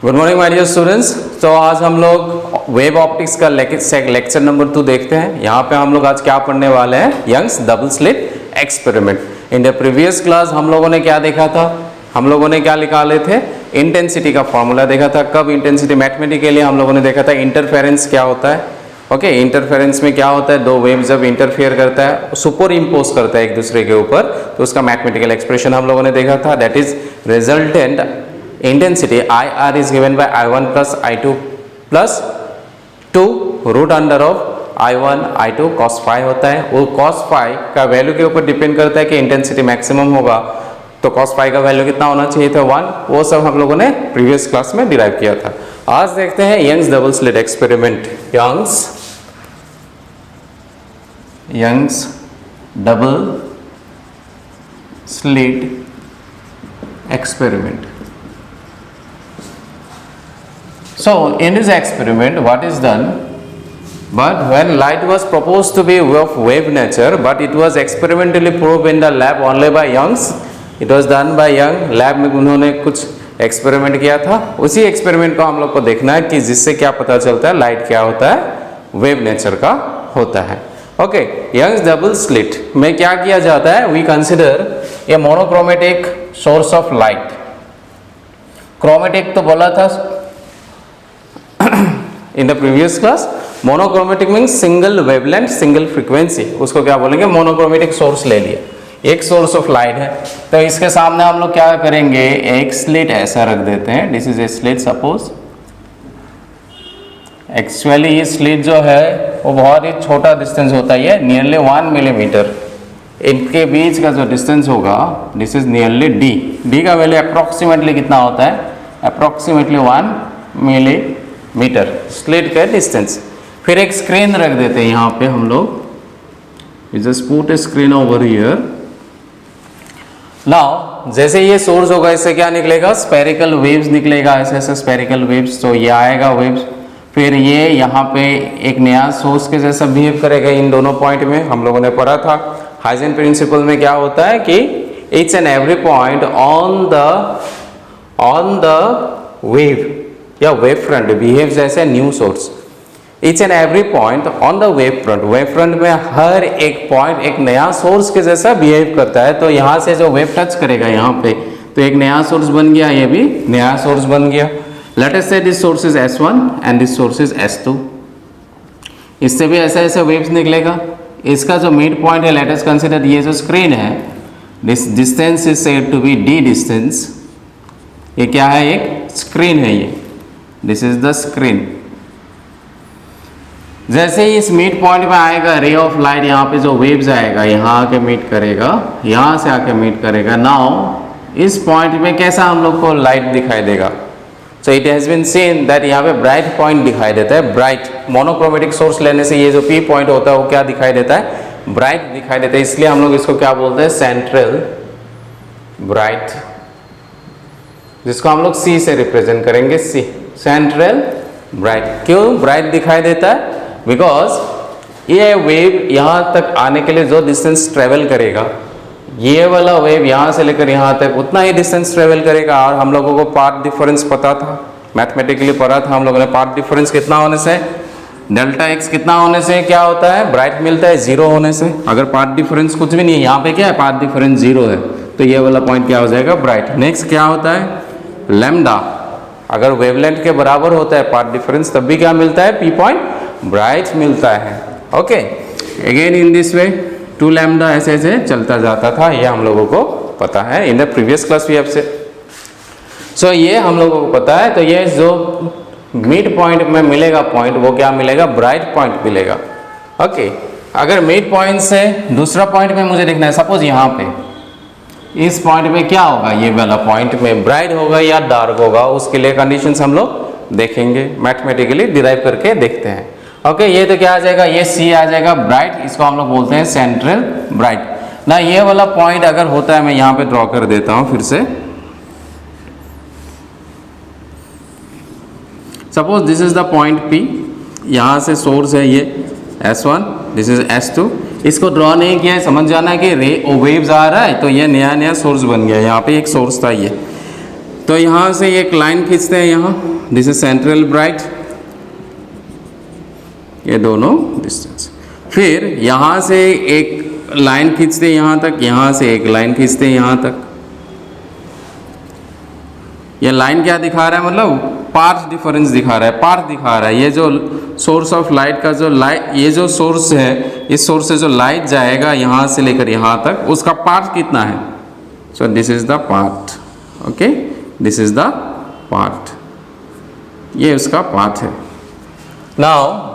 Good morning my dear students. तो आज हम लोग वेव ऑप्टिक्स का लेक्चर नंबर 2 देखते हैं। यहाँ पे हम लोग आज क्या पढ़ने वाले हैं, Young's double slit experiment. In the previous class हम लोगों ने क्या देखा था, हम लोगों ने क्या निकाले थे, इंटेंसिटी का फॉर्मूला देखा था। कब इंटेंसिटी मैथमेटिकली हम लोगों ने देखा था इंटरफेरेंस क्या होता है। ओके, इंटरफेरेंस में क्या होता है, दो वेव जब इंटरफेयर करता है, सुपर इम्पोज करता है एक दूसरे के ऊपर, तो उसका मैथमेटिकल एक्सप्रेशन हम लोगों ने देखा था। That is resultant intensity IR is given by I1 plus I2 plus 2 root under of I1 I2 cos phi होता है। वो cos phi का वैल्यू के ऊपर डिपेंड करता है कि इंटेंसिटी मैक्सिमम होगा तो cos phi का वैल्यू कितना होना चाहिए था, 1। वो सब हम लोगों ने प्रीवियस क्लास में डिराइव किया था। आज देखते हैं Young's double slit experiment. Young's double slit experiment. So in this experiment what is done, but when light was proposed to be of wave nature but it was experimentally proved in the lab only by Youngs, it was done by Young lab में उन्होंने कुछ experiment किया था। उसी experiment को हम लोग को देखना है कि जिससे क्या पता चलता है लाइट क्या होता है, वेव नेचर का होता है। ओके, यंग्स डबल स्लिट में क्या किया जाता है, we consider a monochromatic source of light. Chromatic तो बोला था in the previous class, monochromatic means single wavelength single frequency, उसको क्या बोलेंगे, मोनोक्रोमेटिक सोर्स ले लिया, एक सोर्स ऑफ लाइट है। तो इसके सामने हम लोग क्या करेंगे, एक स्लिट ऐसा रख देते हैं। This is a slit suppose. Actually ये स्लिट जो है वो बहुत ही छोटा डिस्टेंस होता है, नियरली 1 मिलीमीटर। इनके बीच का जो डिस्टेंस होगा this is nearly D. D का वैल्यू अप्रोक्सीमेटली कितना होता है, अप्रोक्सीमेटली 1 मिलीमीटर स्लिट का डिस्टेंस। फिर एक स्क्रीन रख देते हैं यहाँ पे हम लोग। Just put A screen over here. Now जैसे ये सोर्स होगा इससे क्या निकलेगा, स्फेरिकल वेव्स निकलेगा, ऐसे ऐसे स्फेरिकल वेव्स। तो ये आएगा वेव्स, फिर ये यहाँ पे एक नया सोर्स के जैसा बिहेव करेगा इन दोनों पॉइंट में। हम लोगों ने पढ़ा था हाइजेन प्रिंसिपल में क्या होता है कि each and every point on the wave या wave front behaves as a new source. Each and every point on the wave front में हर एक पॉइंट एक नया सोर्स के जैसा बिहेव करता है। तो यहाँ से जो वेव टच करेगा यहाँ पे तो एक नया सोर्स बन गया, ये भी नया सोर्स बन गया। Let us say this source is S1 and this source is S2। इससे भी ऐसे ऐसे वेव्स निकलेगा। इसका जो मिड पॉइंट है, लेट अस कंसीडर ये जो स्क्रीन है, this distance is said to be D distance. ये क्या है, एक स्क्रीन है ये, दिस इज द स्क्रीन। जैसे ही इस मिड पॉइंट में आएगा रे ऑफ लाइट, यहाँ पे जो वेव्स आएगा यहाँ आके मीट करेगा, यहाँ से आके मीट करेगा। नाउ इस पॉइंट में कैसा हम लोग को लाइट दिखाई देगा। So it has been seen that यहाँ पे ब्राइट पॉइंट दिखाई देता है। ब्राइट मोनोक्रोमेटिक सोर्स लेने से ये जो P पॉइंट होता है वो क्या दिखाई देता है, ब्राइट दिखाई देता है। इसलिए हम लोग इसको क्या बोलते हैं, सेंट्रल ब्राइट, जिसको हम लोग C से रिप्रेजेंट करेंगे, C सेंट्रल ब्राइट। क्यों ब्राइट दिखाई देता है, बिकॉज ये वेव यहाँ तक आने के लिए जो डिस्टेंस ट्रेवल करेगा, ये वाला वेव यहाँ से लेकर यहाँ तक उतना ही डिस्टेंस ट्रेवल करेगा। और हम लोगों को पाथ डिफरेंस पता था, मैथमेटिकली पढ़ा था हम लोगों ने। पाथ डिफरेंस कितना होने से, डेल्टा x कितना होने से क्या होता है, ब्राइट मिलता है, 0 होने से। अगर पाथ डिफरेंस कुछ भी नहीं है, यहाँ पे क्या है, पाथ डिफरेंस 0 है, तो ये वाला पॉइंट क्या हो जाएगा, ब्राइट। नेक्स्ट क्या होता है, लैम्डा। अगर वेवलेंथ के बराबर होता है पाथ डिफरेंस, तब भी क्या मिलता है, P पॉइंट ब्राइट मिलता है। Okay, again in this way 2 lambda ऐसे ऐसे चलता जाता था, ये हम लोगों को पता है in the previous class we have say. So ये हम लोगों को पता है। तो ये जो मिड पॉइंट में मिलेगा पॉइंट, वो क्या मिलेगा, ब्राइट पॉइंट मिलेगा। ओके, अगर मिड पॉइंट से दूसरा पॉइंट में मुझे देखना है, सपोज यहाँ पे इस पॉइंट में क्या होगा, ये वाला पॉइंट में ब्राइट होगा या डार्क होगा, उसके लिए कंडीशंस हम लोग देखेंगे, मैथमेटिकली डिराइव करके देखते हैं। ओके, ये तो क्या आ जाएगा, ये C आ जाएगा ब्राइट, इसको हम लोग बोलते हैं सेंट्रल ब्राइट। ना ये वाला पॉइंट अगर होता है, मैं यहाँ पे ड्रॉ कर देता हूँ फिर से। Suppose this is the point P, यहाँ से सोर्स है ये S1, दिस इज S2। इसको ड्रॉ नहीं किया है, समझ जाना है कि रे वेव्स आ रहा है, तो ये नया नया सोर्स बन गया। यहाँ पे एक सोर्स था ये, तो यहाँ से एक लाइन खींचते हैं यहाँ दिस इज सेंट्रल ब्राइट, ये दोनों डिस्टेंस। फिर यहाँ से एक लाइन खींचते यहाँ तक, यहाँ से एक लाइन खींचते यहाँ तक। ये लाइन क्या दिखा रहा है, मतलब पाथ डिफरेंस दिखा रहा है, पाथ दिखा रहा है। ये जो सोर्स ऑफ लाइट का जो लाइट, ये जो सोर्स है, इस सोर्स से जो लाइट जाएगा यहाँ से लेकर यहाँ तक, उसका पाथ कितना है। So this is the path, okay, this is the path, ये उसका पाथ है। नाउ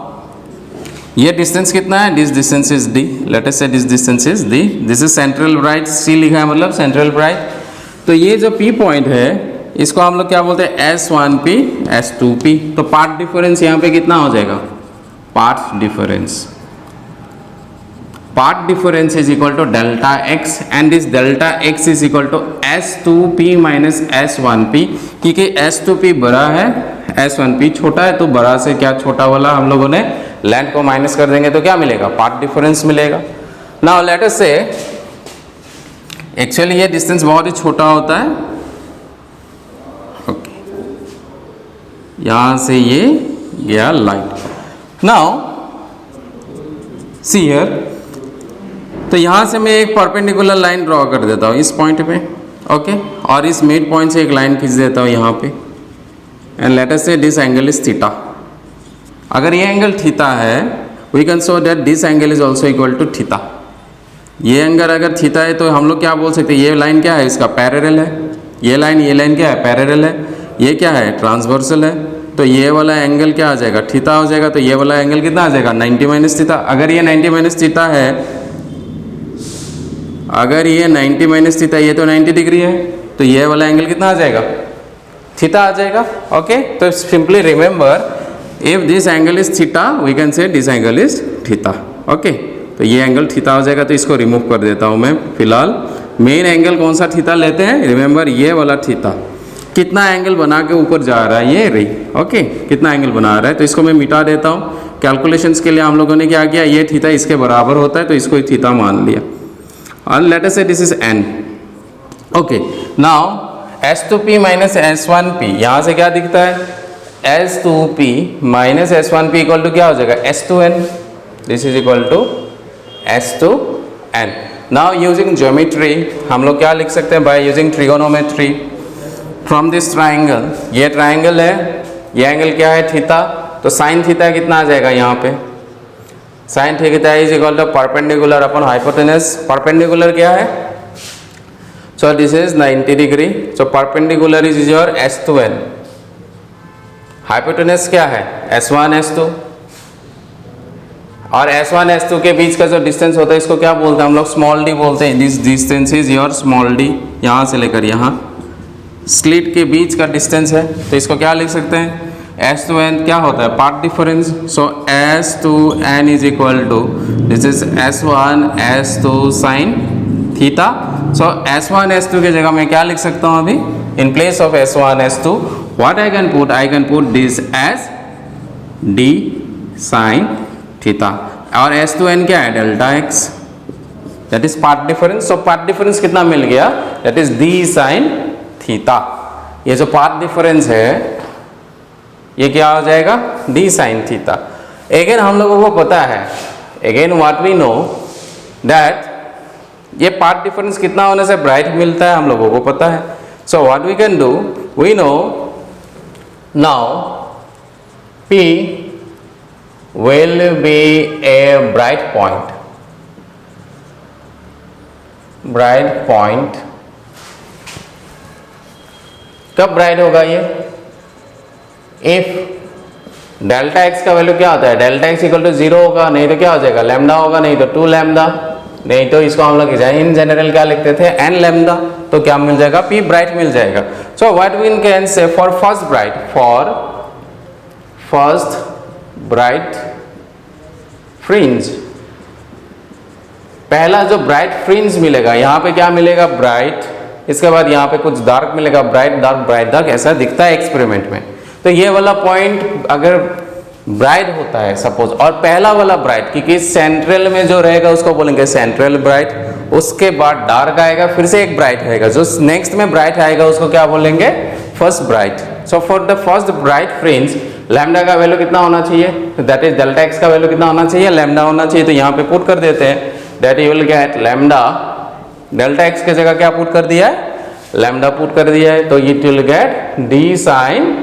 ये डिस्टेंस कितना है, this distance is D, let us say this distance is D, this is central bright, C लिखा है मतलब सेंट्रल ब्राइट। तो ये जो पी पॉइंट है इसको हम लोग क्या बोलते हैं, S1P S2P। तो पाथ डिफरेंस यहाँ पे कितना हो जाएगा, path difference, path difference is equal to delta x and this delta x is equal to S2P minus S1P, क्योंकि S2P बड़ा है, S1P छोटा है, तो बड़ा से क्या छोटा वाला हम लोगों ने लेंथ को माइनस कर देंगे तो क्या मिलेगा, पाथ डिफरेंस मिलेगा। नाउ लेट अस से एक्चुअली ये डिस्टेंस बहुत ही छोटा होता है, ओके, यहां से ये गया लाइट। नाउ सी हियर, तो यहां से मैं एक परपेंडिकुलर लाइन ड्रॉ कर देता हूं इस पॉइंट पे, ओके, और इस मिड पॉइंट से एक लाइन खींच देता हूं यहां पे, and let us say this angle is theta. अगर ये एंगल थीटा है, we can show that this angle is also equal to theta. ये एंगल अगर थीटा है तो हम लोग क्या बोल सकते हैं, ये लाइन क्या है, इसका पैरेलल है, ये लाइन क्या है, पैरेलल है, ये क्या है, ट्रांसवर्सल है। तो ये वाला एंगल क्या आ जाएगा, थीटा हो जाएगा। तो ये वाला एंगल कितना आ जाएगा, 90 माइनस थीटा। अगर ये 90 माइनस थीटा है, अगर ये 90 माइनस थीटा, ये तो 90 डिग्री है, तो ये वाला एंगल कितना आ जाएगा, थीटा आ जाएगा, ओके। तो simply remember, if this angle is theta we can say this angle is theta, okay. तो ये एंगल थीटा हो जाएगा, तो इसको रिमूव कर देता हूँ मैं फिलहाल। मेन एंगल कौन सा थीटा लेते हैं, रिमेंबर ये वाला थीटा। कितना एंगल बना के ऊपर जा रहा है, ये रही, ओके, कितना एंगल बना रहा है, तो इसको मैं मिटा देता हूँ। कैलकुलेशंस के लिए हम लोगों ने क्या किया, ये थीटा इसके बराबर होता है, तो इसको थीटा मान लिया। और late us say this is n, okay. Now S2P minus S1P, यहाँ से क्या दिखता है, S2P minus S1P equal to क्या हो जाएगा, S2n, this is equal to S2n। Now using geometry हम लोग क्या लिख सकते हैं, by using trigonometry from this triangle. ये ट्राइंगल है, ये एंगल क्या है, थीटा। तो साइन थीटा कितना आ जाएगा यहाँ पे, sine theta is equal to perpendicular upon hypotenuse. Perpendicular क्या है, so this is 90 degree, so perpendicular is your S2n। Hypotenuse क्या है, S1 S2, और S1 S2 के बीच का जो डिस्टेंस होता है इसको क्या बोलते हैं हम लोग, स्मॉल डी बोलते हैं। This distance is your small D, यहाँ से लेकर यहाँ स्लिट के बीच का डिस्टेंस है, तो इसको क्या लिख सकते हैं, S2n क्या होता है, path difference. So S2n is equal to this is S1 S2 sine theta. So S1 S2 की जगह मैं क्या लिख सकता हूँ अभी, in place of S1 S2 what I can put this as d sine theta, और S2n क्या है, delta x, that is path difference. So path difference कितना मिल गया, that is d sine theta. ये जो पाथ डिफरेंस है ये क्या हो जाएगा, d साइन थीटा। अगेन हम लोगों को पता है, again what we know that ये पाथ डिफरेंस कितना होने से ब्राइट मिलता है, हम लोगों को पता है। So what we can do, we know now P will be a bright point, कब ब्राइट होगा ये, इफ डेल्टा एक्स का वैल्यू क्या होता है, डेल्टा एक्स इक्वल टू 0 होगा, नहीं तो क्या हो जाएगा, लैम्डा होगा, नहीं तो 2 लैम्डा, नहीं तो इसको हम लोग इन जनरल क्या लिखते थे, n लैम्डा। तो क्या मिल जाएगा, P ब्राइट मिल जाएगा। So what we can say for first bright, for first bright fringe, पहला जो ब्राइट फ्रिंज मिलेगा, यहाँ पे क्या मिलेगा, ब्राइट, इसके बाद यहाँ पे कुछ डार्क मिलेगा, ब्राइट डार्क ब्राइट डार्क, ऐसा दिखता है एक्सपेरिमेंट में। तो ये वाला पॉइंट अगर ब्राइट होता है सपोज, और पहला वाला ब्राइट, क्योंकि सेंट्रल में जो रहेगा उसको बोलेंगे सेंट्रल ब्राइट, उसके बाद डार्क आएगा, फिर से एक ब्राइट आएगा, जो नेक्स्ट में ब्राइट आएगा उसको क्या बोलेंगे, first bright. So for the first bright fringe lambda का वैल्यू कितना होना चाहिए, दैट इज डेल्टा एक्स का वैल्यू कितना होना चाहिए, लैम्डा होना चाहिए। तो यहाँ पे पुट कर देते हैं, that you will get lambda, delta x की जगह क्या पुट कर दिया है, लैम्डा पुट कर दिया है, तो it will get D sign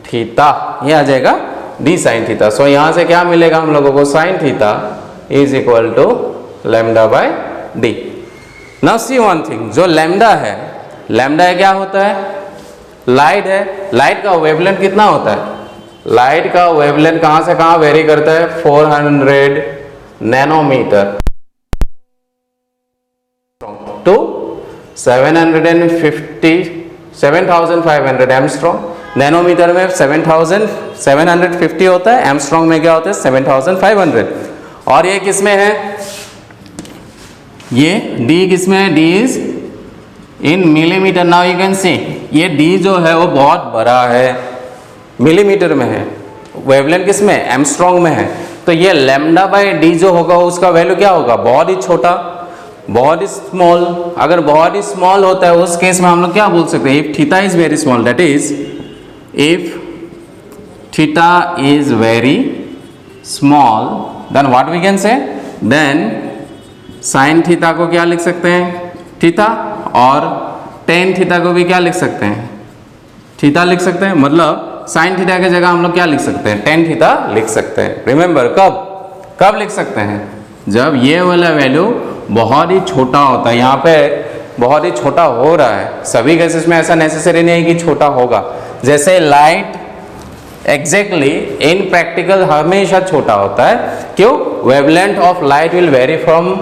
theta, ये आ जाएगा डी साइन थीटा। सो यहाँ से क्या मिलेगा हम लोगों को, sine theta is equal to lambda by D. Now see one thing, जो लैम्डा है, लैम्डा क्या होता है, लाइट है, लाइट का वेवलेंथ कितना होता है, लाइट का वेवलेंथ कहाँ से कहाँ वेरी करता है, 400 नैनोमीटर टू 7500 एमस्ट्रॉन्ग। नैनोमीटर में 7750 होता है, एमस्ट्रॉन्ग में क्या होता है 7500। और ये किस में है, ये d किस में है, d is in millimetre. Now you can सी ये d जो है वो बहुत बड़ा है, मिलीमीटर में है, वेवलेंथ किस में, एमस्ट्रॉन्ग में है। तो ये लैम्डा बाय डी जो होगा उसका वैल्यू क्या होगा, बहुत ही छोटा, बहुत ही स्मॉल। अगर बहुत ही स्मॉल होता है उस केस में हम लोग क्या बोल सकते हैं, if theta is very small, that is if theta is very small, then what we can say, then sine theta को क्या लिख सकते हैं, थीटा, और टेन थीटा को भी क्या लिख सकते हैं, थीटा लिख सकते हैं। मतलब साइन थीटा की जगह हम लोग क्या लिख सकते हैं, टेन थीटा लिख सकते हैं। रिमेंबर कब लिख सकते हैं, जब ये वाला वैल्यू बहुत ही छोटा होता है, यहाँ पे बहुत ही छोटा हो रहा है। सभी केसेस में ऐसा नेसेसरी नहीं कि छोटा होगा, जैसे लाइट एग्जैक्टली इन प्रैक्टिकल हमेशा छोटा होता है। क्यों, wavelength of light will vary from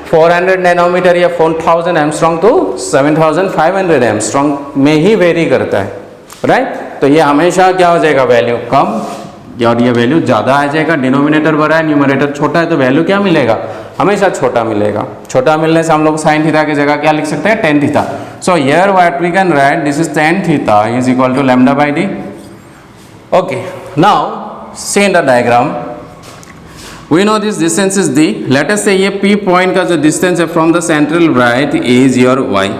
400 nanometer या 4000 एमस्ट्रॉन्ग टू 7500 एमस्ट्रॉन्ग में ही वेरी करता है, राइट। तो ये हमेशा क्या हो जाएगा, वैल्यू कम, और ये वैल्यू ज़्यादा आ जाएगा। डिनोमिनेटर बड़ा है, न्यूमरेटर छोटा है, तो वैल्यू क्या मिलेगा, हमेशा छोटा मिलेगा। छोटा मिलने से हम लोग साइन थीटा की जगह क्या लिख सकते हैं, tan theta. So here what we can write, this is tan theta is equal to lambda by D. Okay, now see in the diagram, we know this distance is D. Let us say ये P point का जो distance है from the central bright is your Y.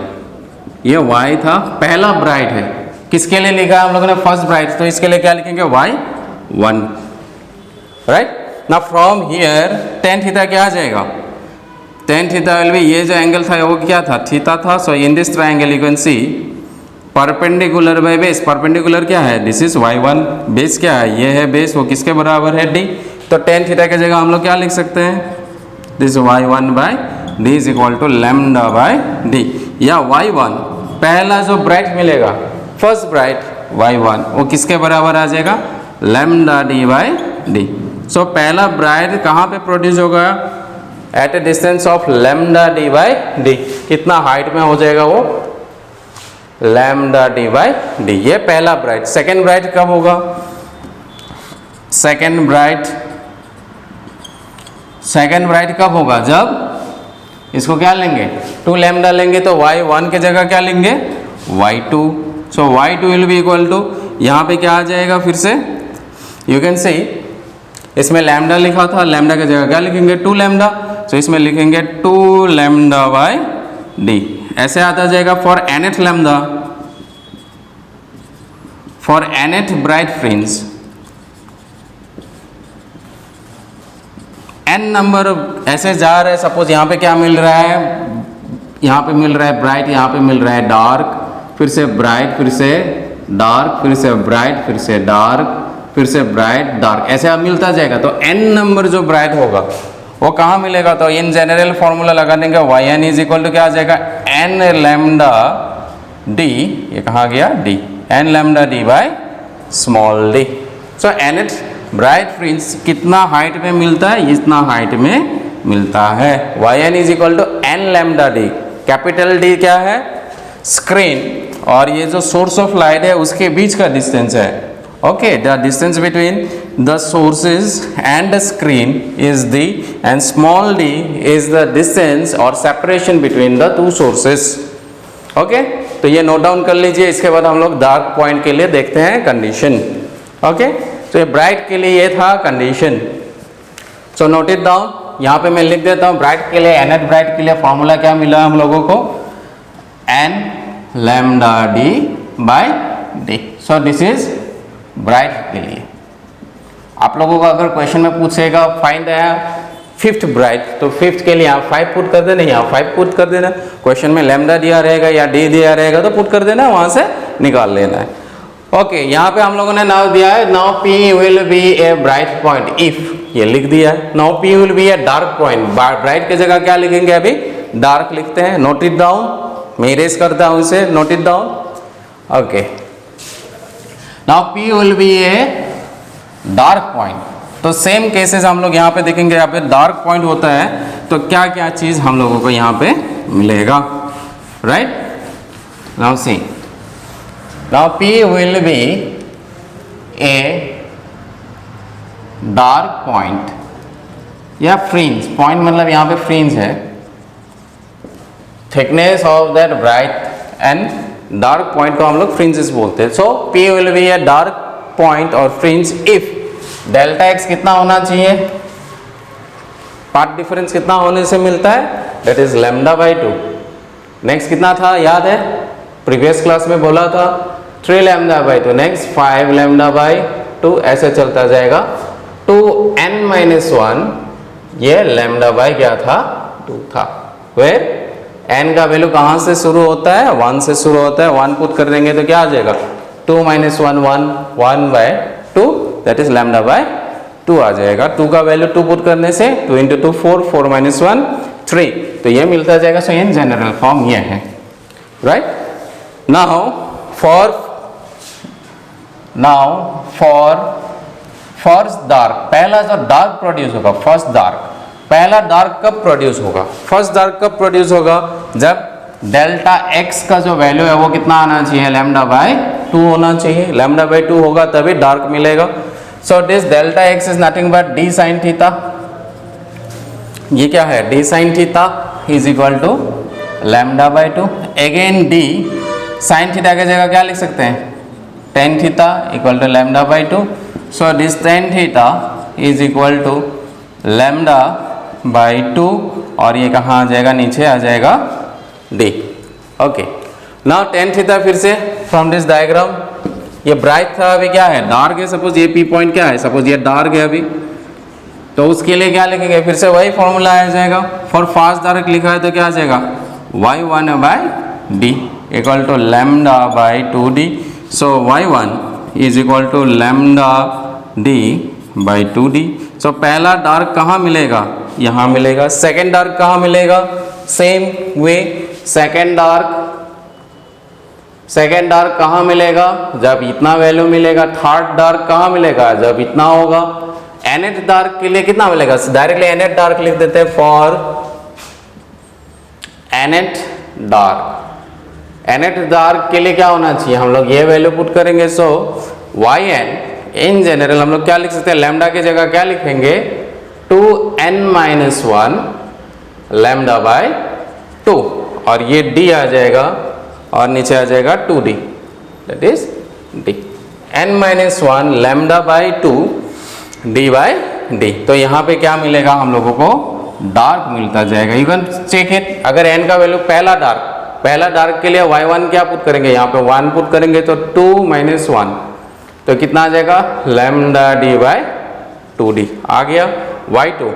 ये Y था, पहला bright है, किसके लिए लिखा है हम लोगों ने, फर्स्ट ब्राइट, तो इसके लिए क्या लिखेंगे, y1, right. Now from here tan theta क्या आ जाएगा, टेन थीटा विल बी, ये जो एंगल था वो क्या था, थीटा था। So in this triangle you can see perpendicular by base, perpendicular क्या है, दिस इज y1, बेस क्या है, ये है बेस, वो किसके बराबर है, d। तो टेन थीटा की जगह हम लोग क्या लिख सकते हैं, this y1 by d is equal to lambda by d, या y1 पहला जो ब्राइट मिलेगा, फर्स्ट ब्राइट y1, वो किसके बराबर आ जाएगा, lambda d by d। So पहला ब्राइट कहाँ पे प्रोड्यूस होगा, at a distance of lambda d by d। कितना हाइट में हो जाएगा वो, लैम्डा d बाय d, ये पहला ब्राइट। सेकेंड ब्राइट कब होगा, सेकेंड ब्राइट कब होगा, जब इसको क्या लेंगे, 2 लैम्डा लेंगे, तो y1 की जगह क्या लेंगे, y2। So y2 will be equal to, यहाँ पे क्या आ जाएगा, फिर से यू कैन सी, इसमें लैम्डा लिखा था, लैम्डा की जगह क्या लिखेंगे, 2 लैम्डा। सो इसमें लिखेंगे 2 लैम्डा बाय d, ऐसे आता जाएगा। For nth lambda, for nth bright fringe, n number ऐसे जा रहे हैं, सपोज यहाँ पे क्या मिल रहा है, यहाँ पे मिल रहा है ब्राइट, यहाँ पे मिल रहा है डार्क, फिर से ब्राइट, फिर से डार्क, फिर से ब्राइट, फिर से डार्क, फिर से ब्राइट डार्क, ऐसे अब मिलता जाएगा। तो n नंबर जो ब्राइट होगा वो कहाँ मिलेगा, तो इन जनरल फॉर्मूला लगा देंगे, yn इज इक्वल टू क्या आ जाएगा, n लैम्डा d, ये कहाँ गया d, n lambda d by small d। So nth bright fringe कितना हाइट में मिलता है, इतना हाइट में मिलता है। yn is equal to n lambda d, capital D क्या है, स्क्रीन, और ये जो सोर्स ऑफ लाइट है उसके बीच का डिस्टेंस है। Okay, the distance between the sources and the screen is d, and small d is the distance और separation between the 2 sources. Okay, तो ये नोट डाउन कर लीजिए। इसके बाद हम लोग डार्क पॉइंट के लिए देखते हैं कंडीशन। ओके, तो ये ब्राइट के लिए ये था condition. So note it down, यहाँ पे मैं लिख देता हूँ ब्राइट के लिए, nth ब्राइट के लिए फॉर्मूला क्या मिला हम लोगों को, n lambda d by D. So this is bright के लिए। आप लोगों को अगर क्वेश्चन में पूछेगा फाइंड द फिफ्थ ब्राइट, तो फिफ्थ के लिए आप 5 पुट कर देना, यहाँ 5 पुट कर देना। क्वेश्चन में लैम्डा दिया रहेगा या डी दिया रहेगा तो पुट कर देना, वहां से निकाल लेना है। ओके, यहाँ पे हम लोगों ने नाउ दिया है, now P will be a bright point if, ये लिख दिया है। Now P will be a dark point, bright की जगह क्या लिखेंगे, अभी डार्क लिखते हैं। नोट इट डाउन, मैं इरेज करता हूं इसे, note it down. Okay, now P will be a dark point. तो सेम केसेस हम लोग यहाँ पे देखेंगे, यहाँ पे डार्क पॉइंट होता है तो क्या क्या चीज हम लोगों को यहाँ पे मिलेगा, right. Now see, now P will be a dark point या फ्रिंज, पॉइंट मतलब यहाँ पे फ्रिंज है, thickness of that bright and dark point को हम लोग फ्रिंजेस बोलते हैं। सो P will be a dark point और फ्रिंज इफ डेल्टा x कितना होना चाहिए, पाथ डिफरेंस कितना होने से मिलता है, दैट इज λ/2। नेक्स्ट कितना था याद है, प्रीवियस क्लास में बोला था 3 λ/2, नेक्स्ट 5 λ/2, ऐसे चलता जाएगा 2n-1, ये λ क्या था, 2 था। वेर n का वैल्यू कहाँ से शुरू होता है, 1 से शुरू होता है। 1 पुट कर देंगे तो क्या आ जाएगा, 2 - 1 1, 1/2, दैट इज λ/2 आ जाएगा। 2 का वैल्यू 2 पुट करने से 2 × 2 4, 4 - 1 3, तो ये मिलता जाएगा। सो इन जनरल फॉर्म ये है, right. Now for first dark, पहला जो डार्क प्रोड्यूस होगा, फर्स्ट डार्क, पहला डार्क कब प्रोड्यूस होगा, फर्स्ट डार्क कब प्रोड्यूस होगा, जब डेल्टा x का जो वैल्यू है वो कितना आना चाहिए, λ/2 होना चाहिए। λ/2 होगा तभी डार्क मिलेगा। So this delta x is nothing but d sin theta, ये क्या है, d sin theta is equal to λ/2। Again d sin theta की जगह क्या लिख सकते हैं, tan theta equal to λ/2। So this tan theta is equal to λ/2 और ये कहाँ आ जाएगा, नीचे आ जाएगा d। Okay, now tan theta फिर से फ्रॉम दिस डायग्राम, ये ब्राइट था, अभी क्या है, डार्क है। सपोज ये P पॉइंट क्या है, सपोज ये डार्क है अभी, तो उसके लिए क्या लिखेंगे, फिर से वही फॉर्मूला आ जाएगा। फॉर फास्ट डार्क लिखा है तो क्या आ जाएगा, y1/d equal to λ/2d। So y1 is equal to λd/2d। So पहला डार्क कहाँ मिलेगा, यहाँ मिलेगा। सेकेंड डार्क कहाँ मिलेगा, सेम वे, सेकेंड डार्क कहाँ मिलेगा, जब इतना वैल्यू मिलेगा। थर्ड डार्क कहाँ मिलेगा, जब इतना होगा। nth डार्क के लिए कितना मिलेगा, डायरेक्टली nth डार्क लिख देते हैं। फॉर nth डार्क के लिए क्या होना चाहिए, हम लोग ये वैल्यू पुट करेंगे। सो yn इन जनरल हम लोग क्या लिख सकते हैं, लैम्डा की जगह क्या लिखेंगे, 2n-1 λ/2 और ये d आ जाएगा और नीचे आ जाएगा 2d, that is d। n-1 λ/2 d/d। तो यहाँ पे क्या मिलेगा, हम लोगों को डार्क मिलता जाएगा। यू कैन चेक इट, अगर n का वैल्यू पहला डार्क के लिए y1 क्या पुट करेंगे, यहाँ पे 1 पुट करेंगे तो 2 - 1, तो कितना आ जाएगा, λd/2d आ गया। y2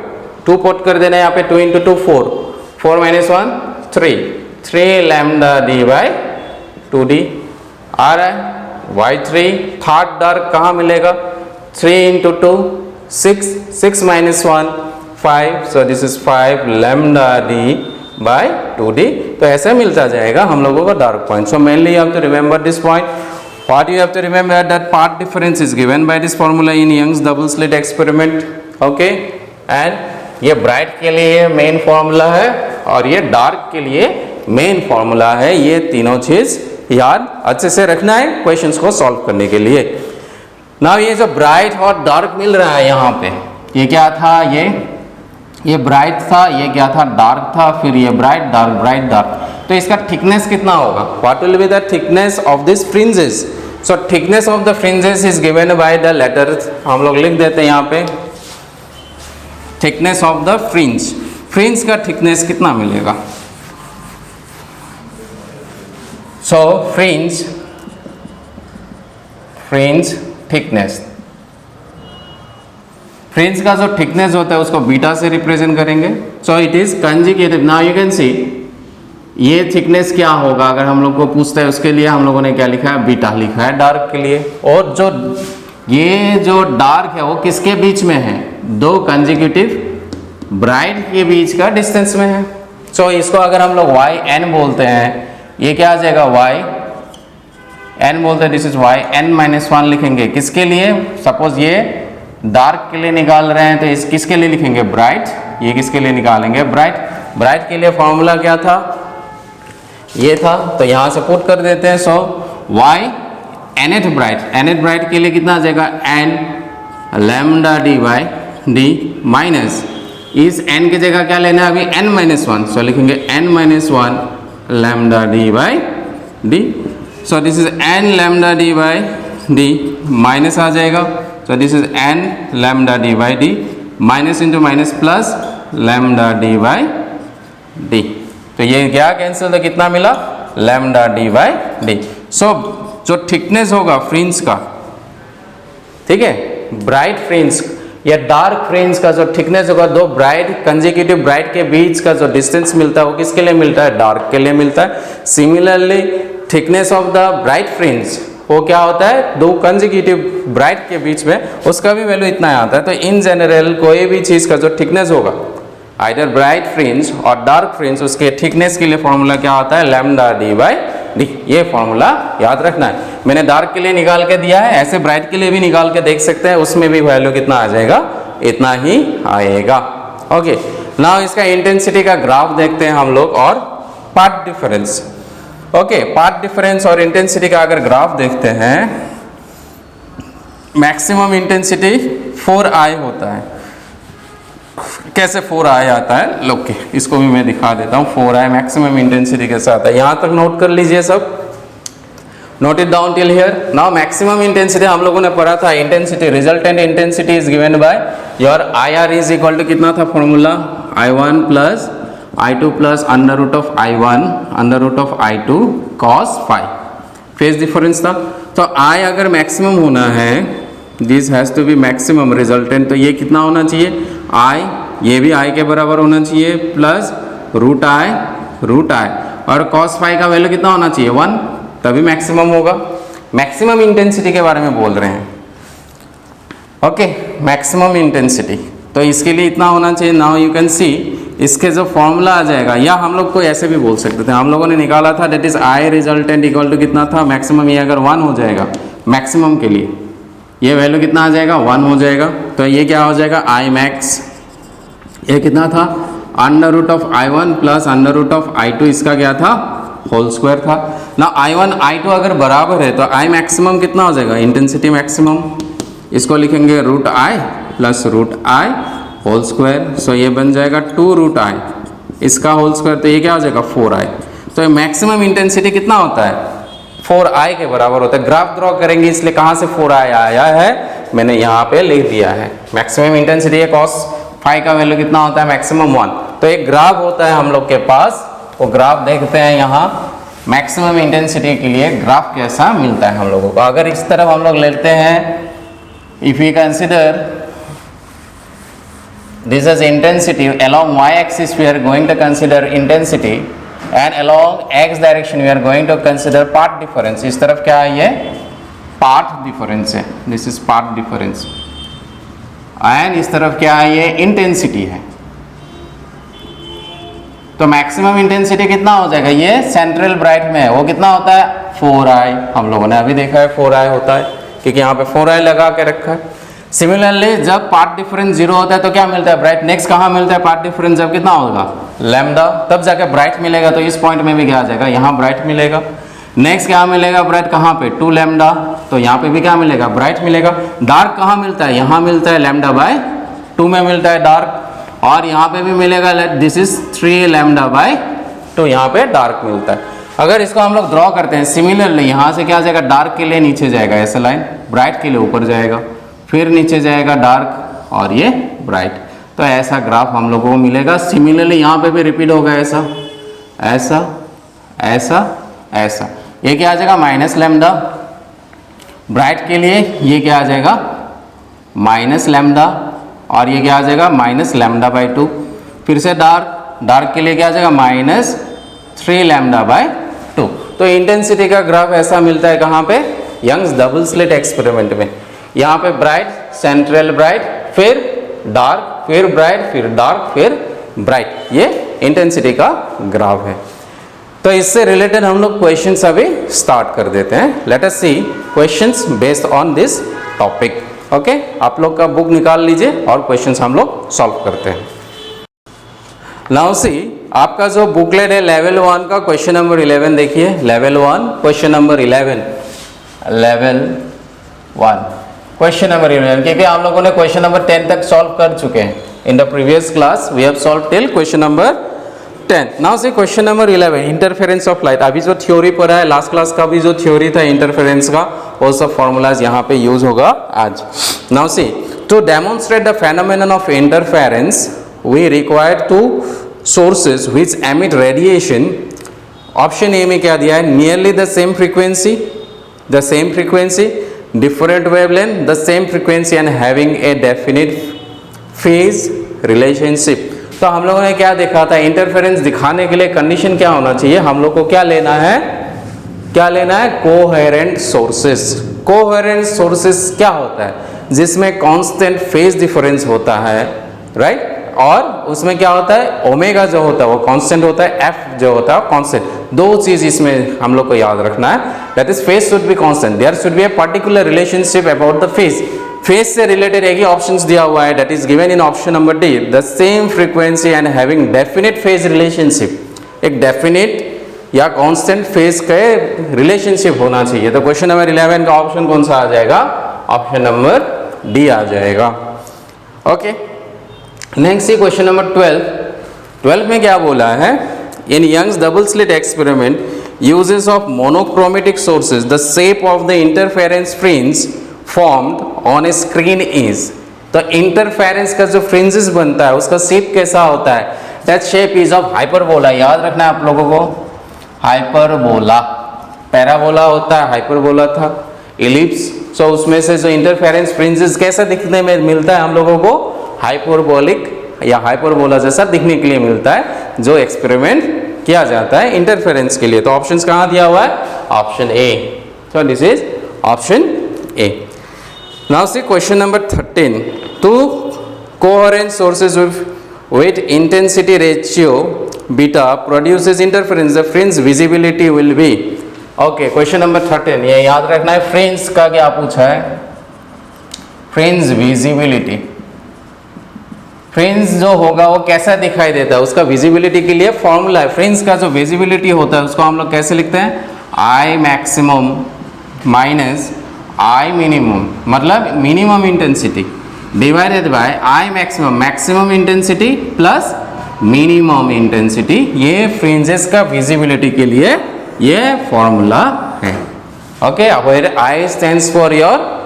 2 पुट कर देना, यहाँ पे 2 × 2 4, 4 - 1 3 λd/2d आ रहा है। y3 थर्ड डार्क कहाँ मिलेगा, 3 × 2 6, 6 - 1 5, सो दिस इज 5 λd/2d। तो ऐसे मिलता जाएगा हम लोगों को dark point. So mainly you have to remember this point. What you have to remember that path difference is given by this formula in Young's double slit experiment. Okay, and ये bright के लिए main formula है और ये dark के लिए main formula है। ये तीनों चीज याद अच्छे से रखना है क्वेश्चंस को सॉल्व करने के लिए। नाउ ये जो ब्राइट और डार्क मिल रहा है यहाँ पे, ये क्या था, ये ब्राइट था, ये क्या था, डार्क था, फिर ये ब्राइट डार्क। तो इसका थिकनेस कितना होगा, what will be the thickness of this fringes. So thickness of the fringes is given by the letters, हम लोग लिख देते हैं यहाँ पे थिकनेस ऑफ द फ्रिंज का थिकनेस कितना मिलेगा। सो फ्रिंज फ्रिंज थिकनेस। फ्रिंज का जो थिकनेस होता है उसको बीटा से रिप्रेजेंट करेंगे। So it is conjugative. Now you can सी ये थिकनेस क्या होगा अगर हम लोग को पूछता है, उसके लिए हम लोगों ने क्या लिखा है, बीटा लिखा है डार्क के लिए। और जो ये जो डार्क है वो किसके बीच में है, दो कंजिक्यूटिव ब्राइट के बीच का डिस्टेंस में है। सो इसको अगर हम लोग वाई एन बोलते हैं, ये क्या आ जाएगा, वाई एन बोलते हैं, this is Y N minus one लिखेंगे किसके लिए, सपोज ये डार्क के लिए निकाल रहे हैं तो इस किसके लिए लिखेंगे, ब्राइट, ये किसके लिए निकालेंगे, ब्राइट। ब्राइट के लिए फॉर्मूला क्या था, ये था, तो यहां से पुट कर देते हैं। So Y nth bright, nth bright के लिए कितना आ जाएगा, N lambda D by D minus इस एन की जगह क्या लेना है अभी, एन माइनस वन। सो लिखेंगे N minus one lambda D by D. So this is N lambda D by D minus आ जाएगा। So this is N lambda D by D minus into minus plus lambda D by D. तो ये क्या cancel, तो कितना मिला, lambda D by D. So जो thickness होगा फ्रिंज का, ठीक है, ब्राइट फ्रिंज या डार्क फ्रिंज का जो थिकनेस होगा, दो ब्राइट कंजिक्यूटिव ब्राइट के बीच का जो डिस्टेंस मिलता है वो किसके लिए मिलता है, डार्क के लिए मिलता है। Similarly thickness of the bright fringe वो क्या होता है, दो कंजिक्यूटिव ब्राइट के बीच में, उसका भी वैल्यू इतना आता है। तो इन जनरल कोई भी चीज का जो थिकनेस होगा, आइदर ब्राइट फ्रिंज और डार्क फ्रिंज, उसके थिकनेस के लिए फॉर्मूला क्या होता है, लैम्डा डी बाई डी। ये फॉर्मूला याद रखना है। मैंने डार्क के लिए निकाल के दिया है, ऐसे ब्राइट के लिए भी निकाल के देख सकते हैं, उसमें भी वैल्यू कितना आ जाएगा, इतना ही आएगा। ओके, नाउ इसका इंटेंसिटी का ग्राफ देखते हैं हम लोग और path difference. Okay, path difference और इंटेंसिटी का अगर ग्राफ देखते हैं, मैक्सिमम इंटेंसिटी 4i होता है। कैसे 4i आता है, लो के इसको भी मैं दिखा देता हूँ। 4i मैक्सिमम इंटेंसिटी कैसे आता है, यहाँ तक नोट कर लीजिए सब, note it down till here. Now maximum intensity हम लोगों ने पढ़ा था, intensity resultant intensity is given by your IR is equal to कितना था formula, I1 plus I2 plus under root of I1 under root of I2 cos phi, phase difference था। तो I अगर मैक्सिमम होना है, this has to be maximum resultant, तो ये कितना होना चाहिए, I, ये भी I के बराबर होना चाहिए, प्लस रूट I, और cos phi का वैल्यू कितना होना चाहिए, 1, तभी मैक्सिमम होगा। मैक्सिमम इंटेंसिटी के बारे में बोल रहे हैं। ओके, मैक्सिमम इंटेंसिटी, तो इसके लिए इतना होना चाहिए। नाउ यू कैन सी इसके जो फॉर्मूला आ जाएगा, या हम लोग को ऐसे भी बोल सकते थे, हम लोगों ने निकाला था that is I resultant equal to कितना था, मैक्सिमम, ये अगर 1 हो जाएगा मैक्सिमम के लिए, ये वैल्यू कितना आ जाएगा, 1 हो जाएगा। तो ये क्या हो जाएगा, I मैक्स, ये कितना था, under root of I1 plus under root of I2, इसका क्या था, होल स्क्वायर था ना। I1 I2 अगर बराबर है तो I मैक्सिमम कितना हो जाएगा, इंटेंसिटी मैक्सिमम, इसको लिखेंगे root I plus root I whole square. So ये बन जाएगा 2 रूट I, इसका होल स्क्वायर, तो ये क्या हो जाएगा 4I। तो मैक्सिमम इंटेंसिटी कितना होता है, 4I के बराबर होता है। ग्राफ ड्रॉ करेंगे, इसलिए कहाँ से 4I आया है मैंने यहाँ पे लिख दिया है। मैक्सिमम इंटेंसिटी है, cos phi का वैल्यू कितना होता है, मैक्सिमम 1। तो एक ग्राफ होता है हम लोग के पास, वो ग्राफ देखते हैं यहाँ, मैक्सिमम इंटेंसिटी के लिए ग्राफ कैसा मिलता है हम लोगों को। अगर इस तरफ हम लोग लेते हैं, if you consider this is intensity, along y axis we are going to consider intensity and along x direction we are going to consider path difference। इस तरफ क्या है, ये path difference है, this is path difference, and इस तरफ क्या है, ये intensity है। तो मैक्सिमम इंटेंसिटी कितना हो जाएगा, ये सेंट्रल ब्राइट में है, वो कितना होता है, 4I, हम लोगों ने अभी देखा है 4I होता है, क्योंकि यहाँ पे 4I लगा के रखा है। सिमिलरली जब पाथ डिफरेंस 0 होता है तो क्या मिलता है, ब्राइट। नेक्स्ट कहाँ मिलता है पाथ डिफरेंस, जब कितना होगा, लैम्डा, तब जाके ब्राइट मिलेगा। तो इस पॉइंट में भी क्या आ जाएगा, यहाँ ब्राइट मिलेगा। नेक्स्ट क्या मिलेगा, ब्राइट कहाँ पे, 2 लैम्डा, तो यहाँ पे भी क्या मिलेगा, ब्राइट मिलेगा। डार्क कहाँ मिलता है, यहाँ मिलता है, लैम्डा बाय 2 में मिलता है डार्क, और यहाँ पे भी मिलेगा, दिस इज 3 लैम्डा बाय 2, यहाँ पे डार्क मिलता है। अगर इसको हम लोग ड्रॉ करते हैं सिमिलरली, यहाँ से क्या आ जाएगा, डार्क के लिए नीचे जाएगा ऐसा लाइन, ब्राइट के लिए ऊपर जाएगा, फिर नीचे जाएगा डार्क और ये ब्राइट। तो ऐसा ग्राफ हम लोगों को मिलेगा। सिमिलरली यहाँ पे भी रिपीट होगा, ऐसा ऐसा ऐसा ऐसा, ये क्या आ जाएगा, माइनस लैम्डा ब्राइट के लिए ये क्या आ जाएगा माइनस लैम्डा, और ये क्या आ जाएगा माइनस लैम्डा बाई 2। फिर से डार्क के लिए क्या आ जाएगा माइनस 3 लैम्डा बाय 2। तो इंटेंसिटी का ग्राफ ऐसा मिलता है कहाँ पे, यंग्स डबल स्लिट एक्सपेरिमेंट में। यहाँ पे ब्राइट, सेंट्रल ब्राइट, फिर डार्क, फिर ब्राइट, फिर डार्क, फिर ब्राइट, ये इंटेंसिटी का ग्राफ है। तो इससे रिलेटेड हम लोग क्वेश्चंस अभी स्टार्ट कर देते हैं। Let us see questions based on this topic. Okay, आप लोग का बुक निकाल लीजिए और क्वेश्चंस हम लोग सॉल्व करते हैं। नाउ सी, आपका जो बुकलेट है लेवल 1 का क्वेश्चन नंबर 11 देखिए। Level 1 question number 11, level 1 question number 11, क्योंकि हम लोगों ने क्वेश्चन नंबर 10 तक सॉल्व कर चुके हैं। In the previous class we have solve till question number 10। Now see question number 11, interference of light. अभी जो थ्योरी पढ़ा है, लास्ट क्लास का भी जो थ्योरी था इंटरफेरेंस का, वो सब फॉर्मूलाज यहाँ पे यूज होगा आज। Now see, to demonstrate the phenomenon of interference we require two sources which emit radiation। Option A में क्या दिया है, nearly the same frequency, the same frequency, different wavelength, the same frequency and having a definite phase relationship. तो हम लोगों ने क्या देखा था, इंटरफेरेंस दिखाने के लिए कंडीशन क्या होना चाहिए, हम लोग को क्या लेना है, क्या लेना है, कोहेरेंट सोर्सेस। कोहेरेंट सोर्सेस क्या होता है, जिसमें कांस्टेंट फेज डिफरेंस होता है, राइट, और उसमें क्या होता है, ओमेगा जो होता है वो कांस्टेंट होता है, एफ जो होता है कांस्टेंट। दो चीज इसमें हम लोग को याद रखना है, that is phase should be constant, there should be a particular relationship about the phase. Phase से रिलेटेड एक ही ऑप्शंस दिया हुआ है, that is given in option number D, the same frequency and having definite phase relationship. एक definite या constant phase के relationship होना चाहिए। तो क्वेश्चन नंबर 11 का ऑप्शन कौन सा आ जाएगा, ऑप्शन नंबर डी आ जाएगा। ओके, नेक्स्ट क्वेश्चन नंबर 12 में क्या बोला है, in Young's double slit experiment uses of monochromatic sources the shape of the interference fringe formed on a screen is. तो इंटरफेरेंस का जो फ्रिंजेस बनता है उसका शेप कैसा होता है, that shape is of hyperbola. याद रखना है आप लोगों को, हाइपरबोला, पैराबोला होता है, हाइपरबोला था, इलिप्स। सो उसमें से जो इंटरफेरेंस फ्रिंजेस कैसा दिखने में मिलता है हम लोगों को, हाइपरबोलिक या हाइपरबोला जैसा दिखने के लिए मिलता है, जो एक्सपेरिमेंट किया जाता है इंटरफेरेंस के लिए। तो ऑप्शंस कहाँ दिया हुआ है, option A. So this is option A. Now see question number 13, to coherent sources with intensity ratio beta produces interference, the fringe visibility will be। Okay, question number 13, ये याद रखना है, फ्रिंज का क्या पूछा है, फ्रिंज विजिबिलिटी। फ्रिंज जो होगा वो कैसा दिखाई देता है, उसका विजिबिलिटी के लिए फॉर्मूला है। फ्रिंज का जो विजिबिलिटी होता है उसको हम लोग कैसे लिखते हैं, I maximum minus I minimum, मतलब minimum intensity divided by I maximum, maximum intensity plus minimum intensity. ये फ्रिंजेस का विजिबिलिटी के लिए ये फॉर्मूला है। Okay, where I stands for your